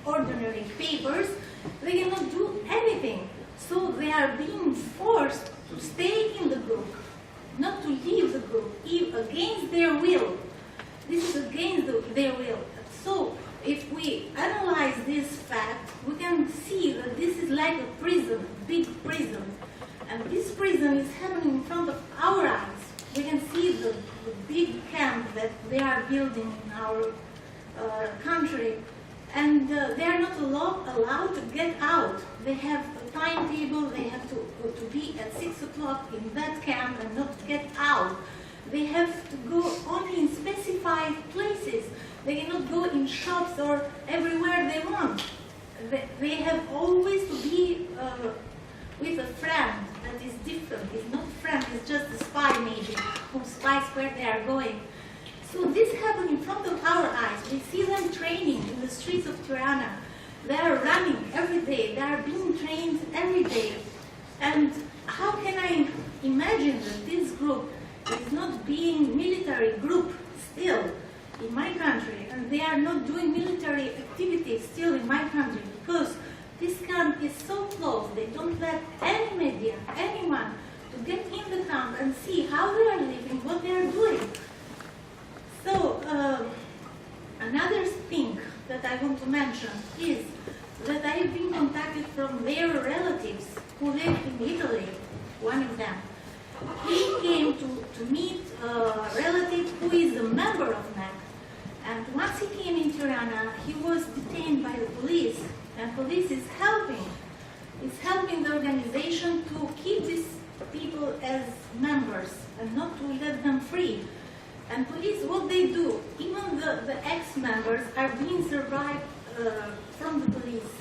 S4: ordinary papers, they cannot do anything. So they are being forced to stay in the group, not to leave the group, against their will. This is against their will. So if we analyze this fact, we can see that this is like a prison, big prison. And this prison is happening in front of our eyes. We can see the big camp that they are building in our country. And they are not allowed to get out. They have a timetable. They have to be at 6 o'clock in that camp and not get out. They have to go only in specified places. They cannot go in shops or everywhere they want. They have always to be with a friend that is different. It's not a friend, it's just a spy maybe, who spies where they are going. So this happens in front of our eyes. We see them training in the streets of Tirana. They are running every day. They are being trained every day. And how can I imagine that this group is not being military group still in my country, and they are not doing military activities still in my country, because this camp is so close. They don't let any media, anyone, to get in the camp and see how they are living, what they are doing. So another thing that I want to mention is that I have been contacted from their relatives who live in Italy, one of them. He came to meet a relative who is a member of MEK. And once he came in Tirana, he was detained by the police. And police is helping. It's helping the organization to keep these people as members and not to let them free. And police, what they do, even the ex-members are being survived from the police.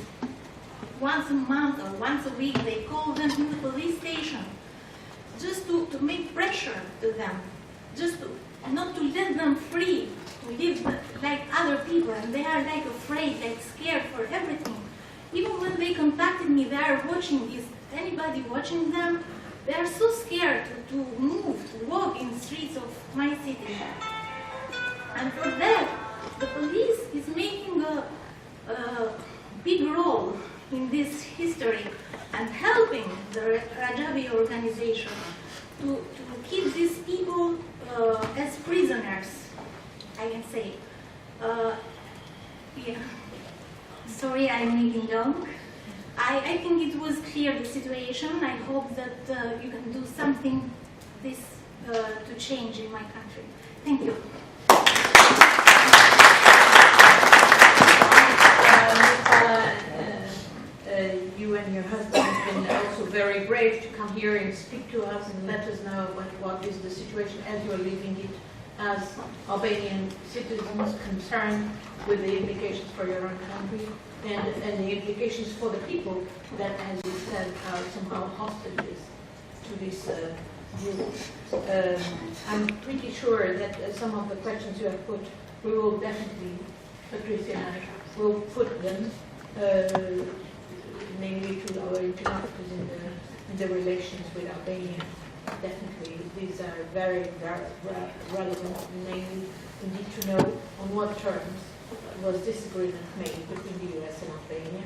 S4: Once a month or once a week, they call them in the police station just to make pressure to them, just not to let them free, to live like other people. And they are like afraid, like scared for everything. Even when they contacted me, they are watching, is anybody watching them? They are so scared to move, to walk in the streets of my city. And for that, the police is making a big role in this history and helping the Rajavi organization to keep these people as prisoners, I can say. Yeah. Sorry, I'm making long. I think it was clear, the situation. I hope that you can do something to change in my country. Thank you.
S1: You and your husband have been also very brave to come here and speak to us and let us know what is the situation as you are living it as Albanian citizens concerned with the implications for your own country and the implications for the people that, as you said, are somehow hostages to this group. I'm pretty sure that some of the questions you have put, we will definitely, Patricia and I, will put them, namely to our interlocutors in the relations with Albania. Definitely, these are very, very relevant. Namely, we need to know on what terms was this agreement made between the US and Albania,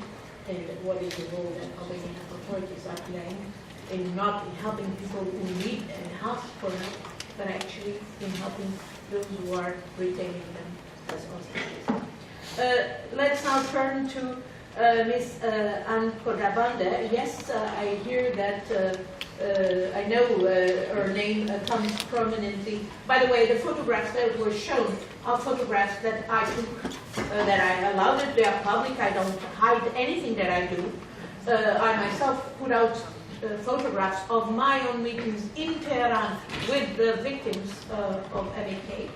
S1: and what is the role that Albanian authorities are playing in not in helping people who need and ask for help, but actually in helping those who are retaining them as hostages. Let's now turn to Ms. Anne Kodabande, yes, I hear that, I know her name comes prominently. By the way, the photographs that were shown are photographs that I took, that I allowed it, they are public, I don't hide anything that I do. I myself put out photographs of my own meetings in Tehran with the victims of MEK.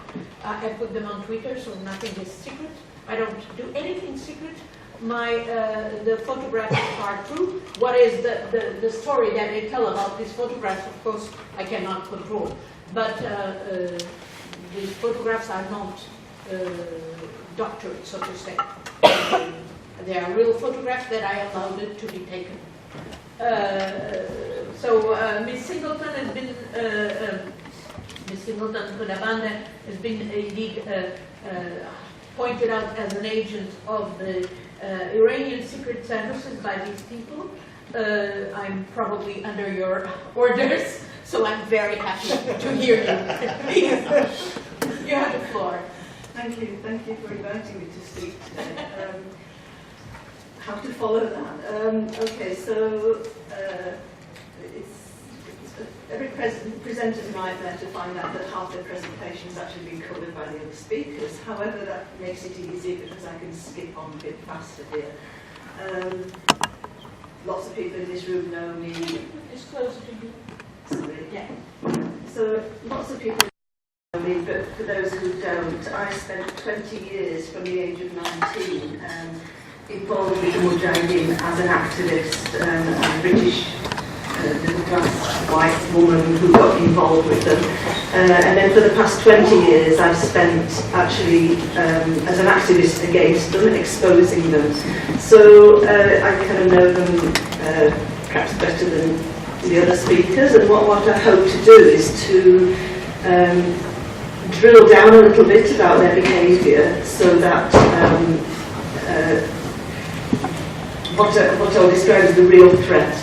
S1: I put them on Twitter, so nothing is secret. I don't do anything secret. The photographs are true. What is the story that they tell about these photographs, of course, I cannot control. But these photographs are not doctored, so to say. They are real photographs that I allowed it to be taken. Ms. Singleton has been, Ms. Singleton Kodabande has been indeed pointed out as an agent of the Iranian secret services by these people. I'm probably under your orders, so I'm very happy to hear you. Please, you have the floor.
S5: Thank you for inviting me to speak today. How to follow that? Okay, so every presenter's nightmare to find out that half their presentation has actually been covered by the other speakers. However, that makes it easy because I can skip on a bit faster here. Lots of people in this room know me.
S1: It's closer to you.
S5: Sorry.
S1: Yeah.
S5: So lots of people know me, but for those who don't, I spent 20 years from the age of 19 involved with the Mojahedine as an activist, a British middle-class white woman who got involved with them. And then for the past 20 years I've spent actually as an activist against them, exposing them. So I kind of know them perhaps better than the other speakers, and what I hope to do is to drill down a little bit about their behaviour so that what I'll describe as the real threat.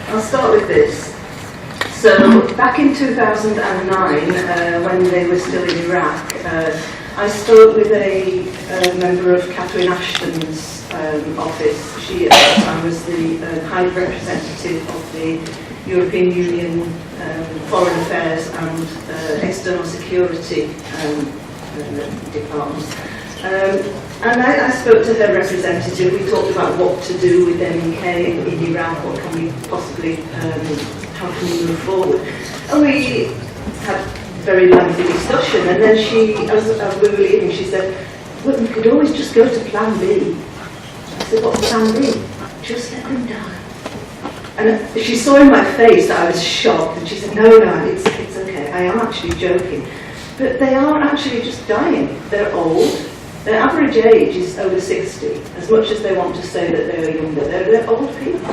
S5: I'll start with this. So back in 2009, when they were still in Iraq, I spoke with a member of Catherine Ashton's office. She at that time was the High Representative of the European Union Foreign Affairs and External Security Department. And I spoke to her representative. We talked about what to do with MEK in Iraq, what can we possibly, how can we move forward. And we had a very lengthy discussion, and then as we were leaving, she said, well, we could always just go to plan B. I said, what's plan B? Just let them die. And she saw in my face that I was shocked, and she said, no, it's okay, I am actually joking. But they are actually just dying. They're old. Their average age is over 60, as much as they want to say that they are younger. They're old people.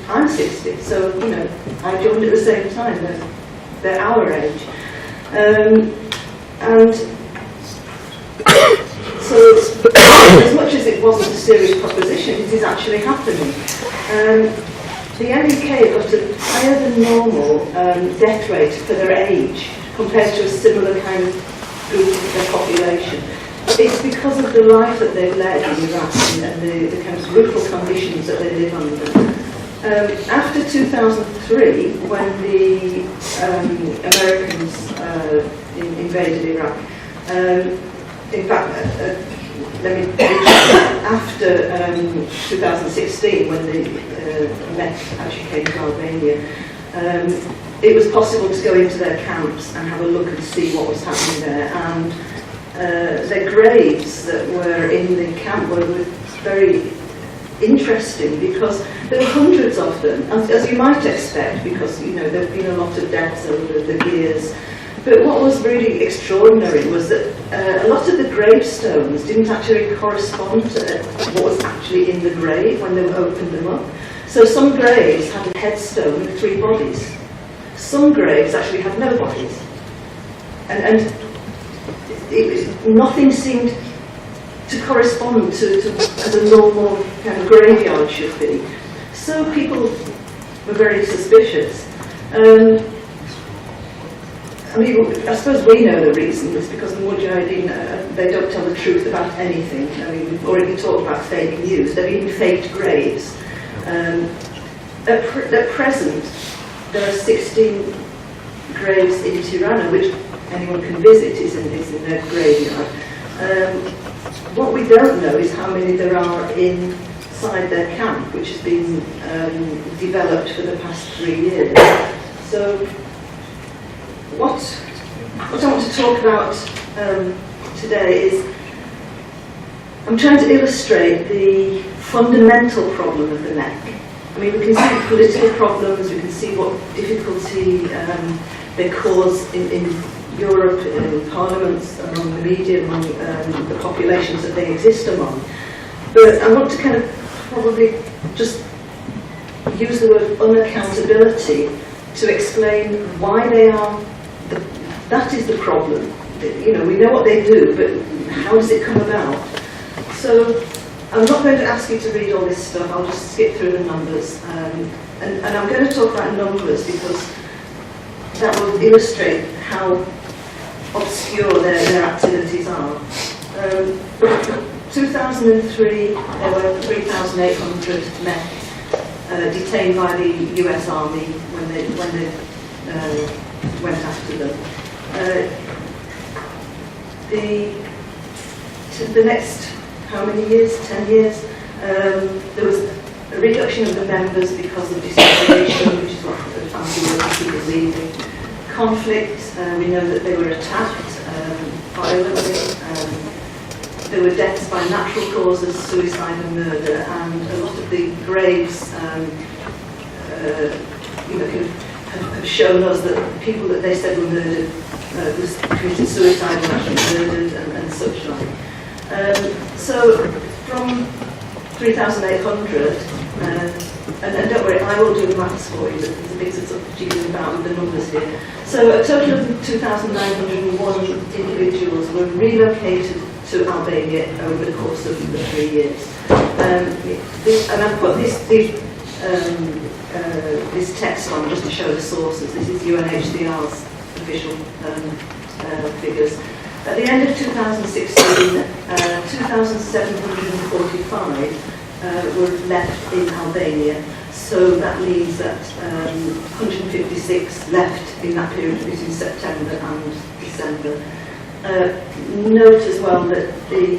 S5: I'm 60, so, you know, I joined at the same time. They're our age. And so, as much as it wasn't a serious proposition, it is actually happening. The MEK got a higher than normal death rate for their age compared to a similar kind of group of their population. It's because of the life that they've led in Iraq and the kind of brutal conditions that they live under. After 2003, when the Americans invaded Iraq, in fact, let me after 2016, when the MEK actually came to Albania, it was possible to go into their camps and have a look and see what was happening there. And the graves that were in the camp were very interesting because there were hundreds of them, as you might expect, because you know there have been a lot of deaths over the years. But what was really extraordinary was that a lot of the gravestones didn't actually correspond to what was actually in the grave when they opened them up. So some graves had a headstone with 3 bodies. Some graves actually had no bodies. And nothing seemed to correspond to as a normal kind of graveyard should be. So people were very suspicious. I mean, I suppose we know the reason. It's because the Mujahedin, they don't tell the truth about anything. I mean, we've already talked about fake news. They've even faked graves. At present, there are 16 graves in Tirana, which anyone can visit, is in their graveyard. What we don't know is how many there are inside their camp, which has been developed for the past 3 years. So, what I want to talk about today is, I'm trying to illustrate the fundamental problem of the MEK. I mean, we can see political problems, we can see what difficulty they cause in Europe, in parliaments, among the media, among the populations that they exist among. But I want to kind of probably just use the word unaccountability to explain why they are, that is the problem. You know, we know what they do, but how does it come about? So I'm not going to ask you to read all this stuff, I'll just skip through the numbers. And I'm going to talk about numbers because that will illustrate how obscure their activities are. 2003, there were 3,800 MEK detained by the US Army when they went after them. The next, how many years? 10 years. There was a reduction of the members because of disaffiliation, which is what the family were people leaving. Conflict, we know that they were attacked violently. There were deaths by natural causes, suicide and murder, and a lot of the graves have shown us that the people that they said were murdered was committed suicide or actually murdered and such like. So from 3,800, and don't worry, I will do the maths for you, there's a bit of sort of jiggling about with the numbers here. So a total of 2,901 individuals were relocated to Albania over the course of the 3 years. And I've put this text on just to show the sources. This is UNHCR's official figures. At the end of 2016, 2,745 were left in Albania. So that means that 156 left in that period between September and December. Note as well that the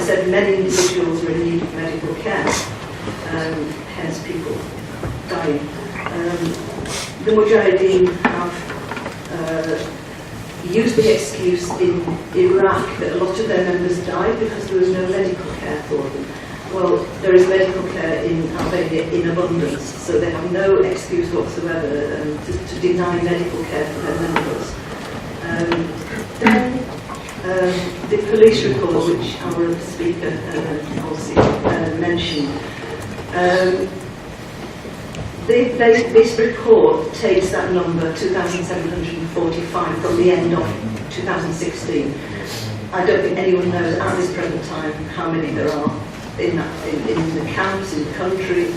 S5: said many individuals were in need of medical care, hence people dying. The Mujahedin have used the excuse in Iraq that a lot of their members died because there was no medical care for them. Well, there is medical care in Albania in abundance, so they have no excuse whatsoever to deny medical care for their members. Then the police report, which our speaker also mentioned, this report takes that number, 2,745, from the end of 2016. I don't think anyone knows at this present time how many there are in the camps, in the country.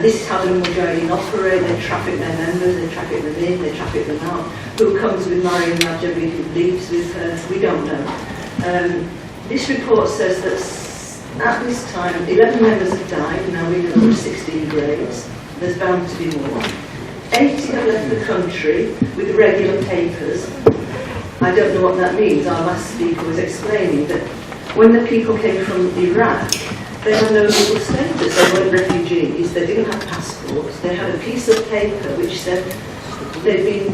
S5: This is how the Mujahedin operate. They traffic their members, they traffic them in, they traffic them out. Who comes with Mariam Rajavi, who leaves with her, we don't know. This report says that at this time, 11 members have died, now we know there are 16 graves. There's bound to be more. 80 have left the country with regular papers. I don't know what that means. Our last speaker was explaining that when the people came from Iraq, they had no legal status. They weren't refugees. They didn't have passports. They had a piece of paper which said they'd been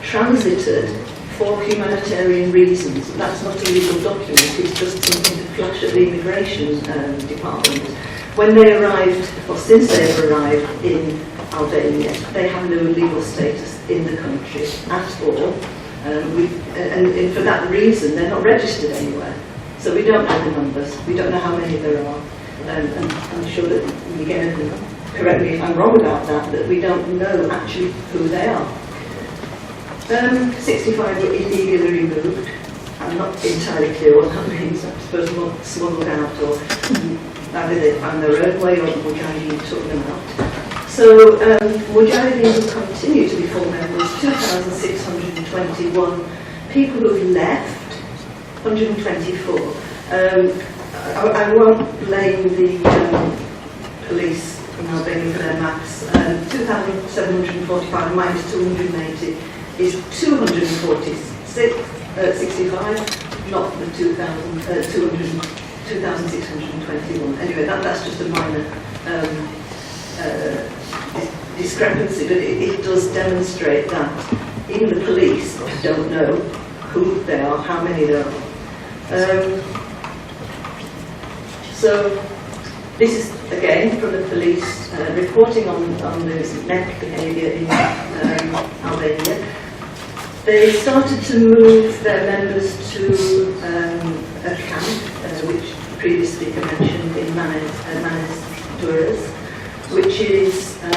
S5: transited for humanitarian reasons. That's not a legal document. It's just something to flash at the immigration department. When they arrived, or since they've arrived in Albania, they have no legal status in the country at all. And for that reason, they're not registered anywhere. So we don't know the numbers. We don't know how many there are. And I'm sure that you're going to correct me if I'm wrong about that we don't know actually who they are. 65 were illegally removed. I'm not entirely clear what that means. I suppose smuggled out, or either they found their own way or the Mujahedin took them out. So Mujahedin will continue to be full members. 2,621. People who've left, 124. I won't blame the police in Albania for their maths. 2,745 minus 280 is 265, not the 2,621. Anyway, that's just a minor discrepancy, but it does demonstrate that even the police don't know who they are, how many there are. So this is again from the police reporting on this MEK behaviour in Albania. They started to move their members to a camp, which previously I mentioned in Manes Duras, which is a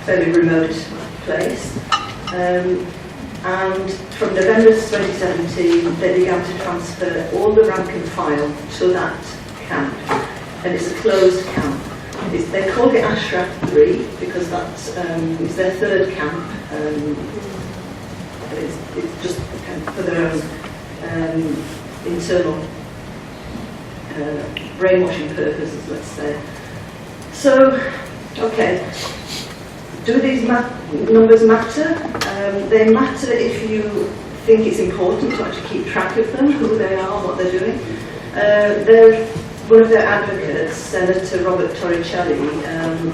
S5: fairly remote place. And from November 2017, they began to transfer all the rank and file to that camp, and it's a closed camp. They call it Ashraf 3 because that's it's their third camp. It's just kind of for their own internal brainwashing purposes, let's say. So, okay, do these numbers matter? They matter if you think it's important to actually keep track of them, who they are, what they're doing. One of their advocates, Senator Robert Torricelli,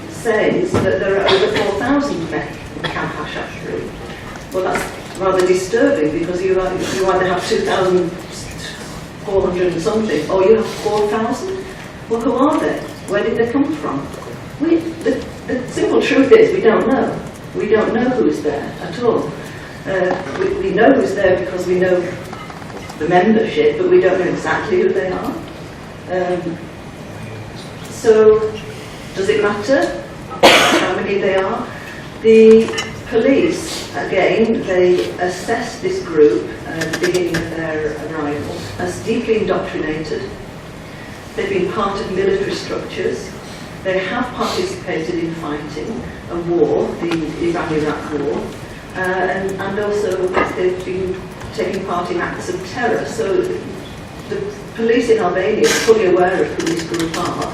S5: says that there are over 4,000 MEK in Camp Ashraf 3. Well, that's rather disturbing because you either have 2,400 and something, or you have 4,000. Well, who are they? Where did they come from? The simple truth is we don't know. We don't know who's there at all. We know who's there because we know the membership, but we don't know exactly who they are. So, does it matter how many they are? The police, again, they assess this group at the beginning of their arrival as deeply indoctrinated. They've been part of military structures. They have participated in fighting a war, the Iran-Iraq war, and also they've been taking part in acts of terror. So the police in Albania are fully aware of who this group are.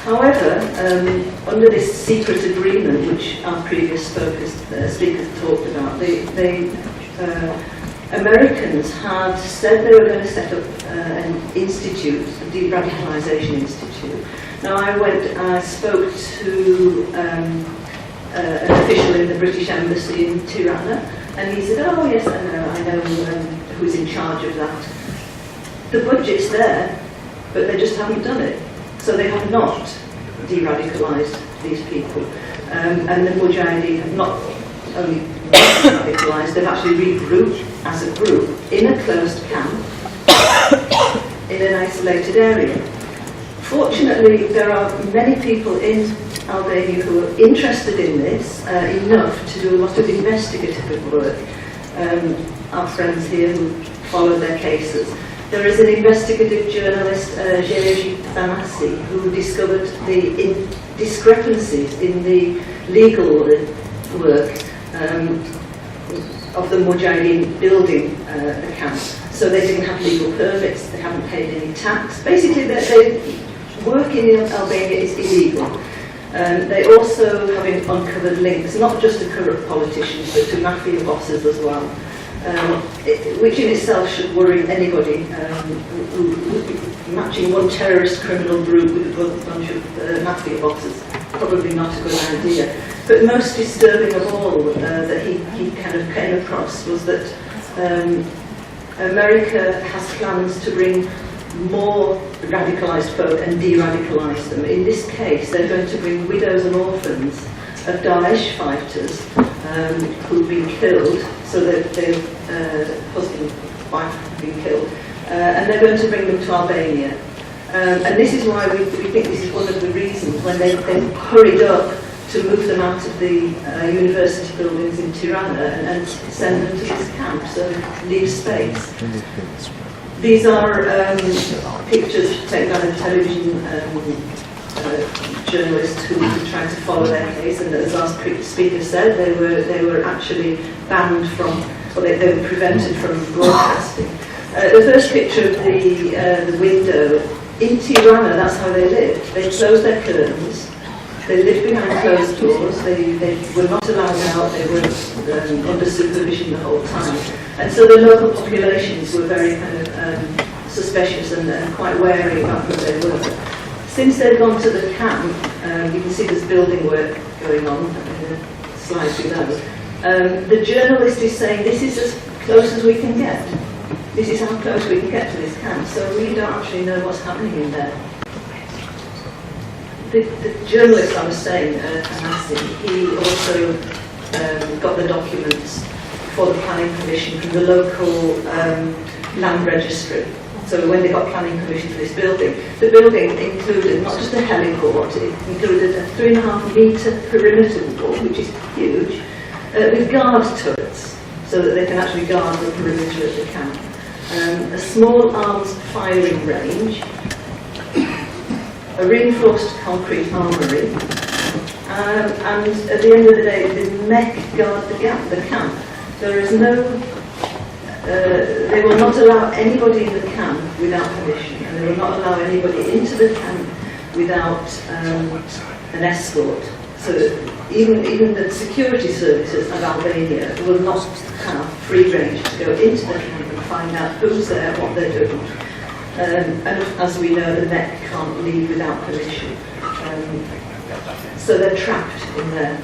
S5: However, under this secret agreement, which our previous speakers talked about, Americans had said they were going to set up an institute, a de-radicalisation institute. Now I spoke to an official in the British Embassy in Tirana, and he said, oh yes, I know who's in charge of that. The budget's there, but they just haven't done it. So they have not de-radicalised these people. And the Mojahedine have not only radicalised, they've actually regrouped as a group in a closed camp in an isolated area. Fortunately, there are many people in Albania who are interested in this enough to do a lot of investigative work. Our friends here who follow their cases. There is an investigative journalist, Jerzy Thanasi, who discovered the discrepancies in the legal work of the Mojahedine building the camp. So they didn't have legal permits, they haven't paid any tax. Basically, working in Albania is illegal. They also have uncovered links, not just to corrupt politicians, but to mafia bosses as well. Which in itself should worry anybody matching one terrorist criminal group with a bunch of mafia bosses. Probably not a good idea. But most disturbing of all that he kind of came across was that America has plans to bring more radicalised folk and de-radicalise them. In this case, they're going to bring widows and orphans of Daesh fighters who've been killed, so that their husband, wife have been killed, and they're going to bring them to Albania. And this is why we think this is one of the reasons when they hurried up to move them out of the university buildings in Tirana and send them to this camp, so leave space. These are pictures taken by the television journalists who were trying to follow their case, and as our speaker said, they were actually banned from, or they were prevented from broadcasting. The first picture of the window, in Tirana, that's how they lived. They closed their curtains, they lived behind closed doors, they were not allowed out, they were under supervision the whole time. And so the local populations were very kind of suspicious and quite wary about who they were. Since they've gone to the camp, you can see there's building work going on in the slide below. The journalist is saying this is as close as we can get. This is how close we can get to this camp, so we don't actually know what's happening in there. The journalist I was saying, Tanasi, he also got the documents for the planning permission from the local land registry. So when they got planning permission for this building, the building included not just a heliport, it included a 3.5 metre perimeter wall, which is huge, with guard turrets, so that they can actually guard the perimeter of the camp. A small arms firing range, a reinforced concrete armoury, and at the end of the day, the MEK guard the camp. There is no, they will not allow anybody in the camp without permission, and they will not allow anybody into the camp without an escort. So even the security services of Albania will not have free range to go into the camp and find out who's there, what they're doing. And as we know, the MEK can't leave without permission. So they're trapped in there.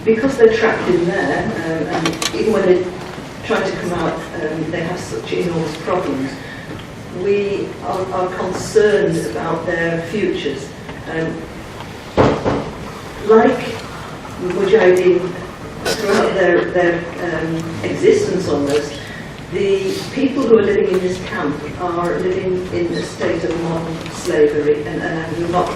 S5: Because they're trapped in there, and even when they try to come out, they have such enormous problems. We are concerned about their futures. Like Mujahedine, throughout their existence almost, the people who are living in this camp are living in a state of modern slavery, and I will not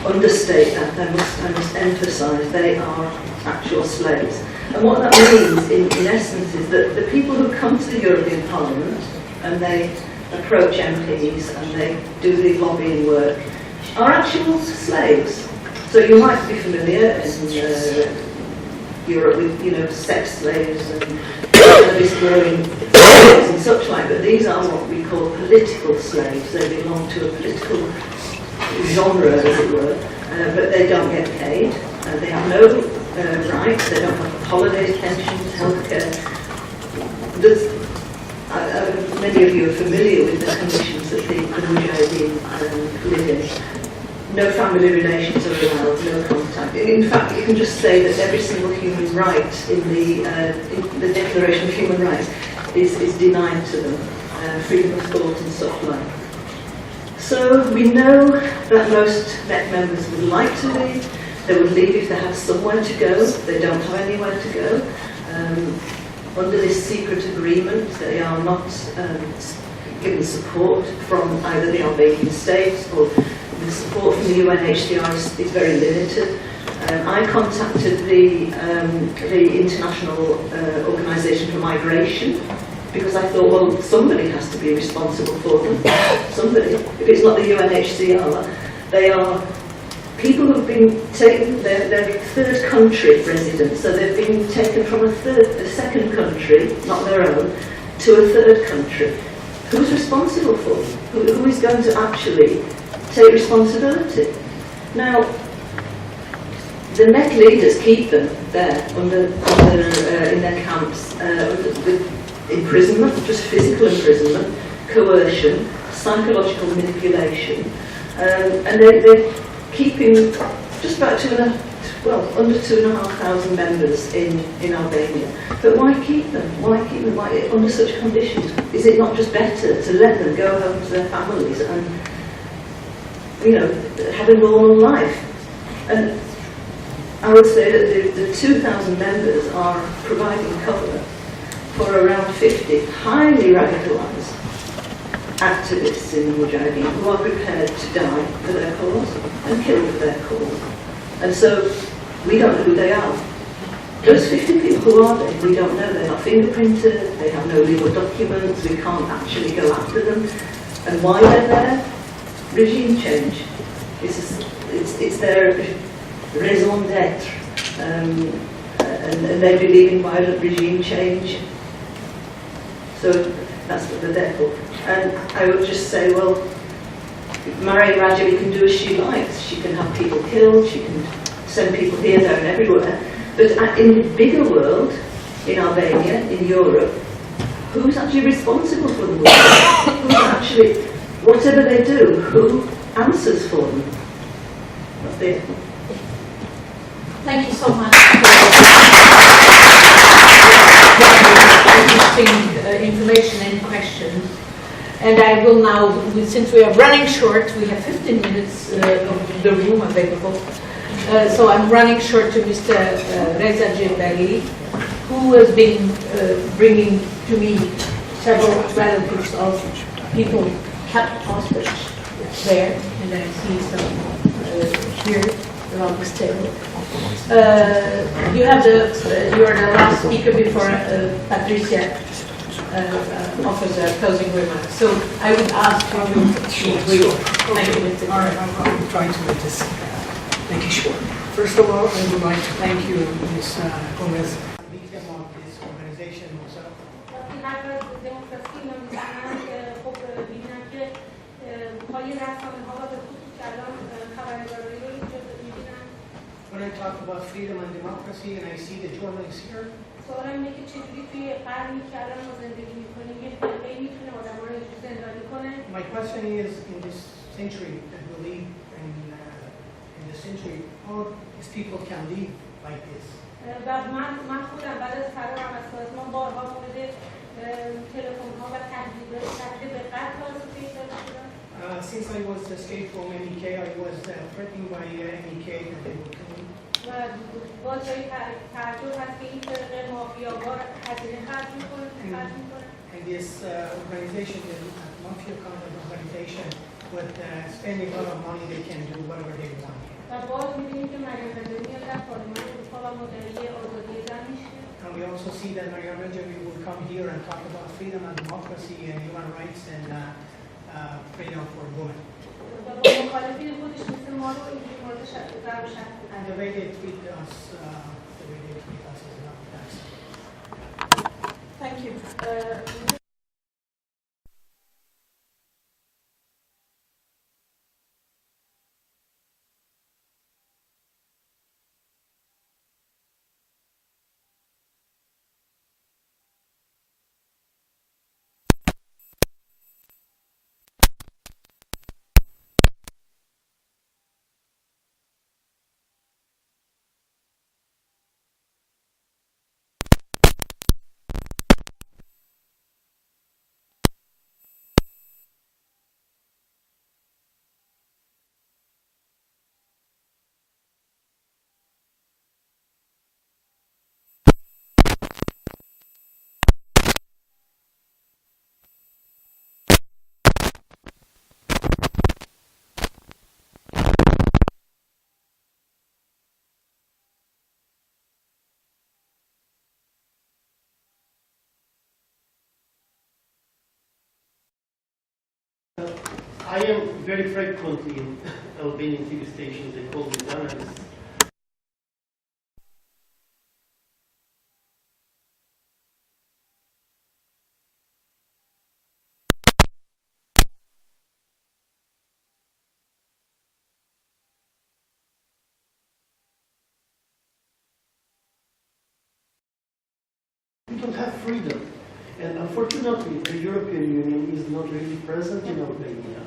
S5: understate that. I must emphasise they are actual slaves. And what that means, in essence, is that the people who come to the European Parliament and they approach MPs and they do the lobbying work are actual slaves. So you might be familiar in Europe with, sex slaves and cannabis growing slaves and such like, but these are what we call political slaves. They belong to a political genre, as it were, but they don't get paid. They have no rights. They don't have holidays, pensions, healthcare. Many of you are familiar with the conditions that the Mujahedin live in. No family relations are allowed, no contact. In fact, you can just say that every single human right in the Declaration of Human Rights is denied to them, freedom of thought and such like. So we know that most MEK members would like to leave. They would leave if they had somewhere to go. They don't have anywhere to go. Under this secret agreement, they are not given support from either the Albanian state or the support from the UNHCR is very limited. I contacted the International Organization for Migration because I thought, well, somebody has to be responsible for them. Somebody. If it's not the UNHCR, they are people who've been taken, they're third country residents, so they've been taken from a second country, not their own, to a third country. Who's responsible for them? Who is going to actually take responsibility? Now, the MEK leaders keep them there in their camps with imprisonment, just physical imprisonment, coercion, psychological manipulation, and they're keeping just about under 2,500 members in Albania. But why keep them? Why keep them under such conditions? Is it not just better to let them go home to their families and have a normal life? And I would say that the 2,000 members are providing cover for around 50 highly radicalised activists in the Mujahedin who are prepared to die for their cause and kill for their cause. And so we don't know who they are. Those 50 people, who are they? We don't know. They're not fingerprinted, they have no legal documents, we can't actually go after them. And why they're there? regime change. It's their raison d'être, and they believe in violent regime change. So that's what they're there for. And I would just say, well, Maria Rajovi can do as she likes. She can have people killed, she can send people here, there and everywhere. But in the bigger world, in Albania, in Europe, who's actually responsible for the war? Who's actually, whatever they do, who answers for them? That's it.
S1: Thank you so much for interesting information and questions. And I will now, since we are running short, we have 15 minutes of the room available. So I'm running short to Mr. Reza Djebeli, who has been bringing to me several relatives of people kept hostage there, and I see some here around this table. You are the last speaker before Patricia offers a closing remark. So I would ask you to agree. Thank you, Mr.
S6: All right, I'm trying to make this short. First of all, I would like to thank you, Ms. Gomez, victim of this organization also. When I talk about freedom and democracy and I see the journalists here, my question is, in this century that we live in this century, how these people can live like this? Since I was escaped from MEK, I was threatened by MEK that they would kill me. And this organization, the mafia kind of organization, with spending a lot of money, they can do whatever they want. And we also see that Maria Rajovi will come here and talk about freedom and democracy and human rights and freedom for women. And the way they treat us, is not nice.
S1: Thank you.
S3: I am very frequently in Albanian TV stations. They call me journalists. We don't have freedom. And unfortunately, the European Union is not really present in Albania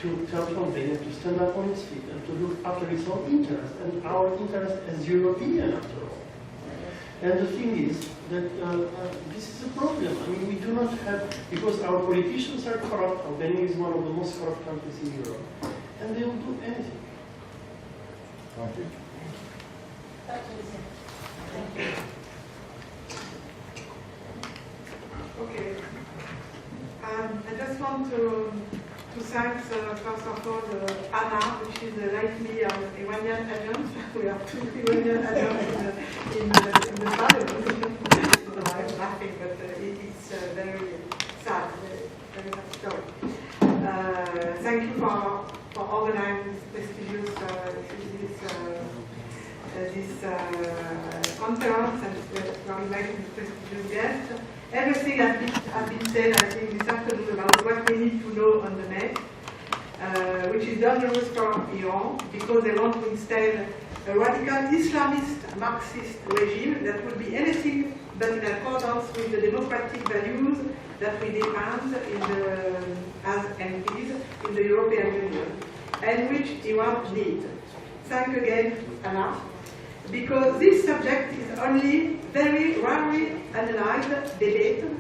S3: to tell Albania to stand up on its feet and to look after its own interest and our interest as European after all. And the thing is that this is a problem. I mean, we do not have, because our politicians are corrupt. Albania is one of the most corrupt countries in Europe, and they will do anything.
S2: Thank you.
S1: Thank you.
S7: Okay. I just want to thank, first of all, Anna, which is like me, an Iranian agent. We have two Iranian agents in the Parliament. I'm laughing, but it's very sad, very sad story. Thank you for conference and we are inviting the prestigious guests. Everything has been said, I think, this afternoon about what we need to know on the MEK, which is dangerous for Iran because they want to install a radical Islamist Marxist regime that would be anything but in accordance with the democratic values that we demand as MPs in the European Union, and which Iran needs. Thank again, Anna, because this subject is only very rarely analyzed, debated,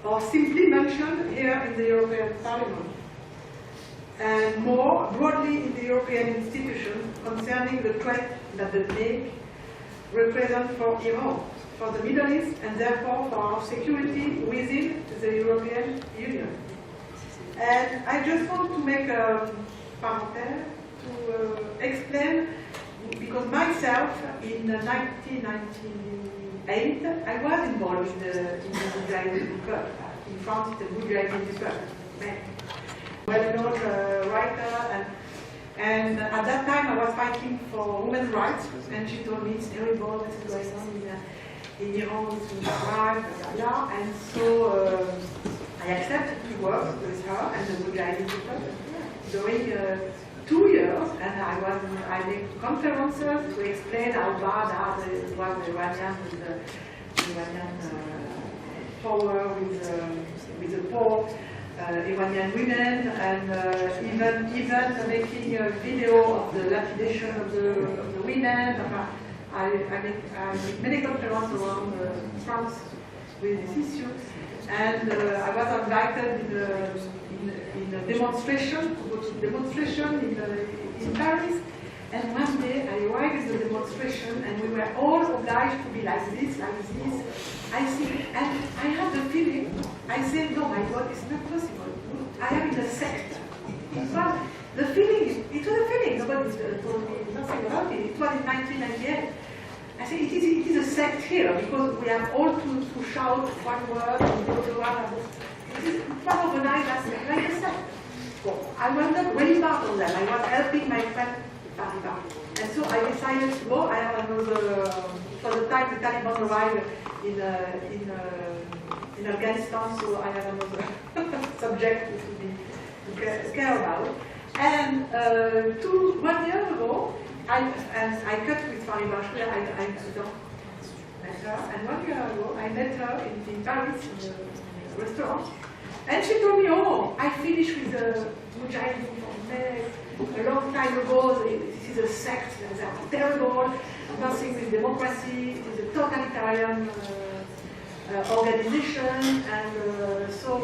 S7: or simply mentioned here in the European Parliament, and more broadly in the European institutions concerning the threat that the MEK represent for Iran, for the Middle East, and therefore for our security within the European Union. And I just want to make a parenthèse to explain, because myself in 1998 I was involved in the Mojahedine-E Khalq. In France, the Mojahedine-E Khalq, well-known writer, and at that time I was fighting for women's rights, and she told me it's terrible what is going on in Iran with women's rights, blah, blah, blah. And so I accepted to work with her and the Mojahedine-E Khalq during 2 years, and I made conferences to explain how bad was the Iranian power with the poor Iranian women, and even making a video of the lapidation of the women. I make many conferences around France with this issue, and I was invited in a demonstration, in Paris, and one day I arrived in the demonstration and we were all obliged to be like this. I see, and I had the feeling, I said, no, my God, it's not possible. I am in a sect. But the feeling, it was a feeling, nobody told me nothing about it. It was in 1998. I said, it is a sect here, because we have all to shout one word and the other one. It was organized as like a sect. So I was not very part of them. I was helping my friend Fatima. And so I decided to go. I have another, for the time the Taliban arrived in Afghanistan, so I have another subject to care about. And 1 year ago, I cut with Fatima. I don't met her. And 1 year ago, I met her in Paris in a restaurant. And she told me, oh, I finished with the Mojahedine a long time ago. This is a sect, they are terrible, nothing with democracy, it is a totalitarian organization, and so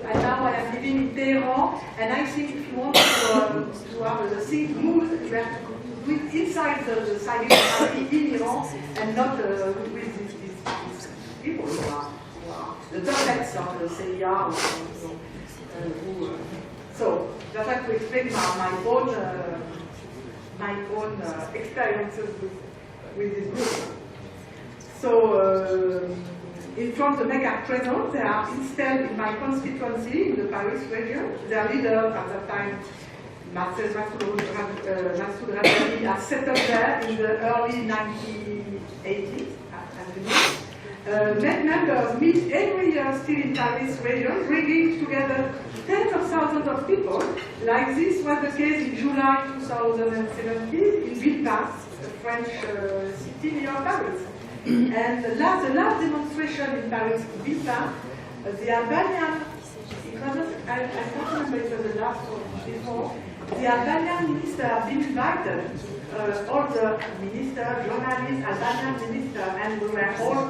S7: and now I am living in Tehran, and I think if you want to have the thing move, you have to do it inside the Silent Party in Iran, and not with these people who are the puppets of the CIA. So just have to explain my own experiences with this group. So in front of the MEK at present, they are installed in my constituency in the Paris region. Their leader at that time, Masoud Radani, has settled there in the early 1980s, as you know. MEK members meet every year still in Paris region, bringing together tens of thousands of people. Like this was the case in July 2017 in Villepinte, a French city near Paris. And the last demonstration in Paris, Villepinte, the Albanian, I don't remember if it was the last or before, the Albanian minister had been invited, all the ministers, journalists, Albanian ministers, and we were all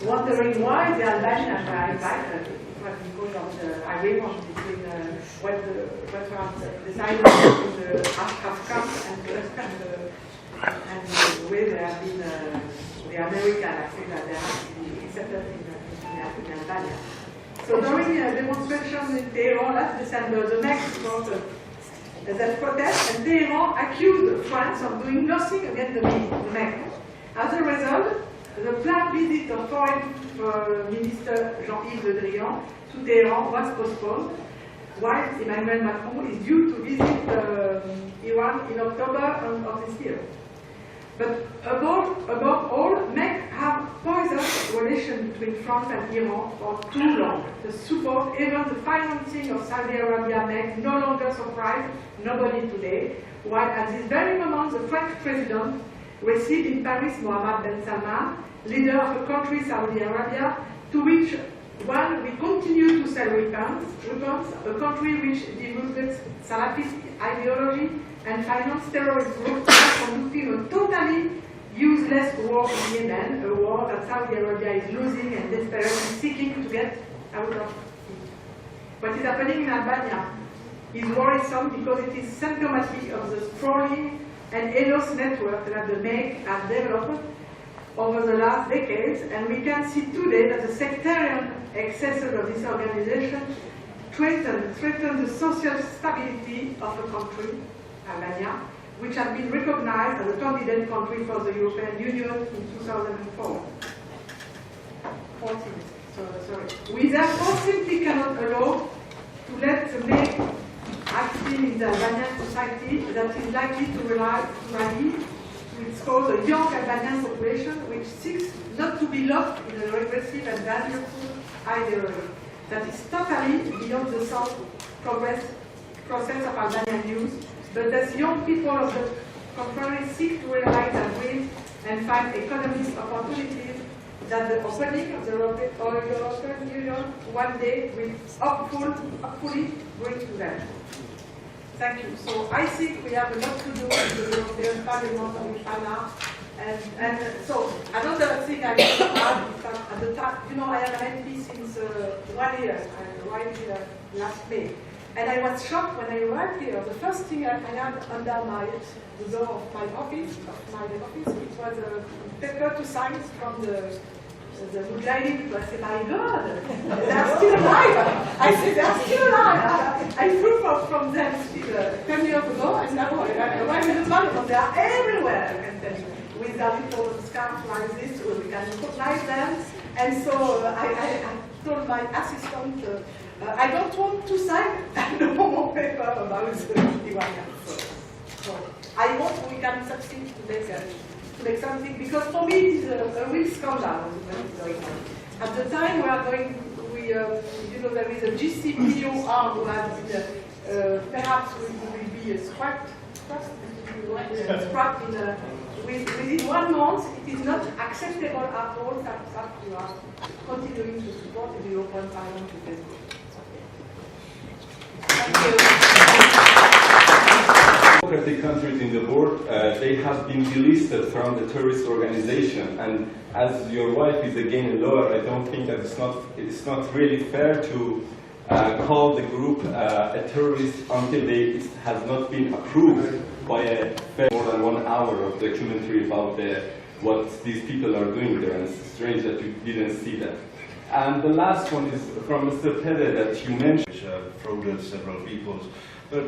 S7: wondering why the Albanians were invited. It was because of the agreement between what was decided between the Ashraf camp and the way they have been, the American, I think that they have been settled in Albania. So during a demonstration in Tehran last December, the MEK supported that protest, and Tehran accused France of doing nothing against the MEK. As a result, the planned visit of Foreign Minister Jean-Yves Le Drian to Tehran was postponed, while Emmanuel Macron is due to visit Iran in October of this year. But above all, MEK have poisoned relations between France and Iran for too long. The support, even the financing of Saudi Arabia MEK no longer surprise nobody today, while at this very moment the French president received in Paris Mohammed bin Salman, leader of the country Saudi Arabia, to which one we continue to sell weapons, a country which divulgates Salafist ideology and finance terrorist groups conducting a totally useless war in Yemen, a war that Saudi Arabia is losing and desperately seeking to get out of it. What is happening in Albania is worrisome because it is symptomatic of the sprawling and heinous network that the MEK has developed over the last decades, and we can see today that the sectarian excesses of this organization threaten the social stability of the country, Albania, which has been recognized as a candidate country for the European Union in 2004. We therefore simply cannot allow to let the MEK acting in the Albanian society that is likely to rally to its cause a young Albanian population which seeks not to be locked in a regressive and dangerous ideology that is totally beyond the sound process of Albanian youth, but as young people of the contrary seek to realize their dreams and find economic opportunities that the opening of the European Union one day will hopefully bring to them. Thank you. So I think we have a lot to do with the European Parliament with Anna. And so another thing I want to add is that at the time, you know, I am an MP since 1 year. I arrived here last May. And I was shocked when I arrived here. The first thing I had under the door of my office, it was a paper to sign from the Mujahedine people. I said, my God, they are still alive. I said, they are still alive. I flew from them still 10 years ago, and now I arrived in the Parliament. They are everywhere, I can tell you. With their little scarf like this, we can recognize them. And so I told my assistant, I don't want to sign no more paper about the Iranians. So I hope we can succeed to make something, because for me it is a real scandal. At the time you know, there is a GCPO arm who has been, perhaps will be scrapped within 1 month. It is not acceptable at all that you are continuing to support the European Parliament with this group. Thank you.
S8: Democratic countries in the world, they have been delisted from the terrorist organization, and as your wife is again a lawyer, I don't think that it's not really fair to call the group a terrorist until it has not been approved by more than 1 hour of documentary about what these people are doing there, and it's strange that you didn't see that. And the last one is from Mr. Pede that you mentioned.
S2: Which frauded several peoples. But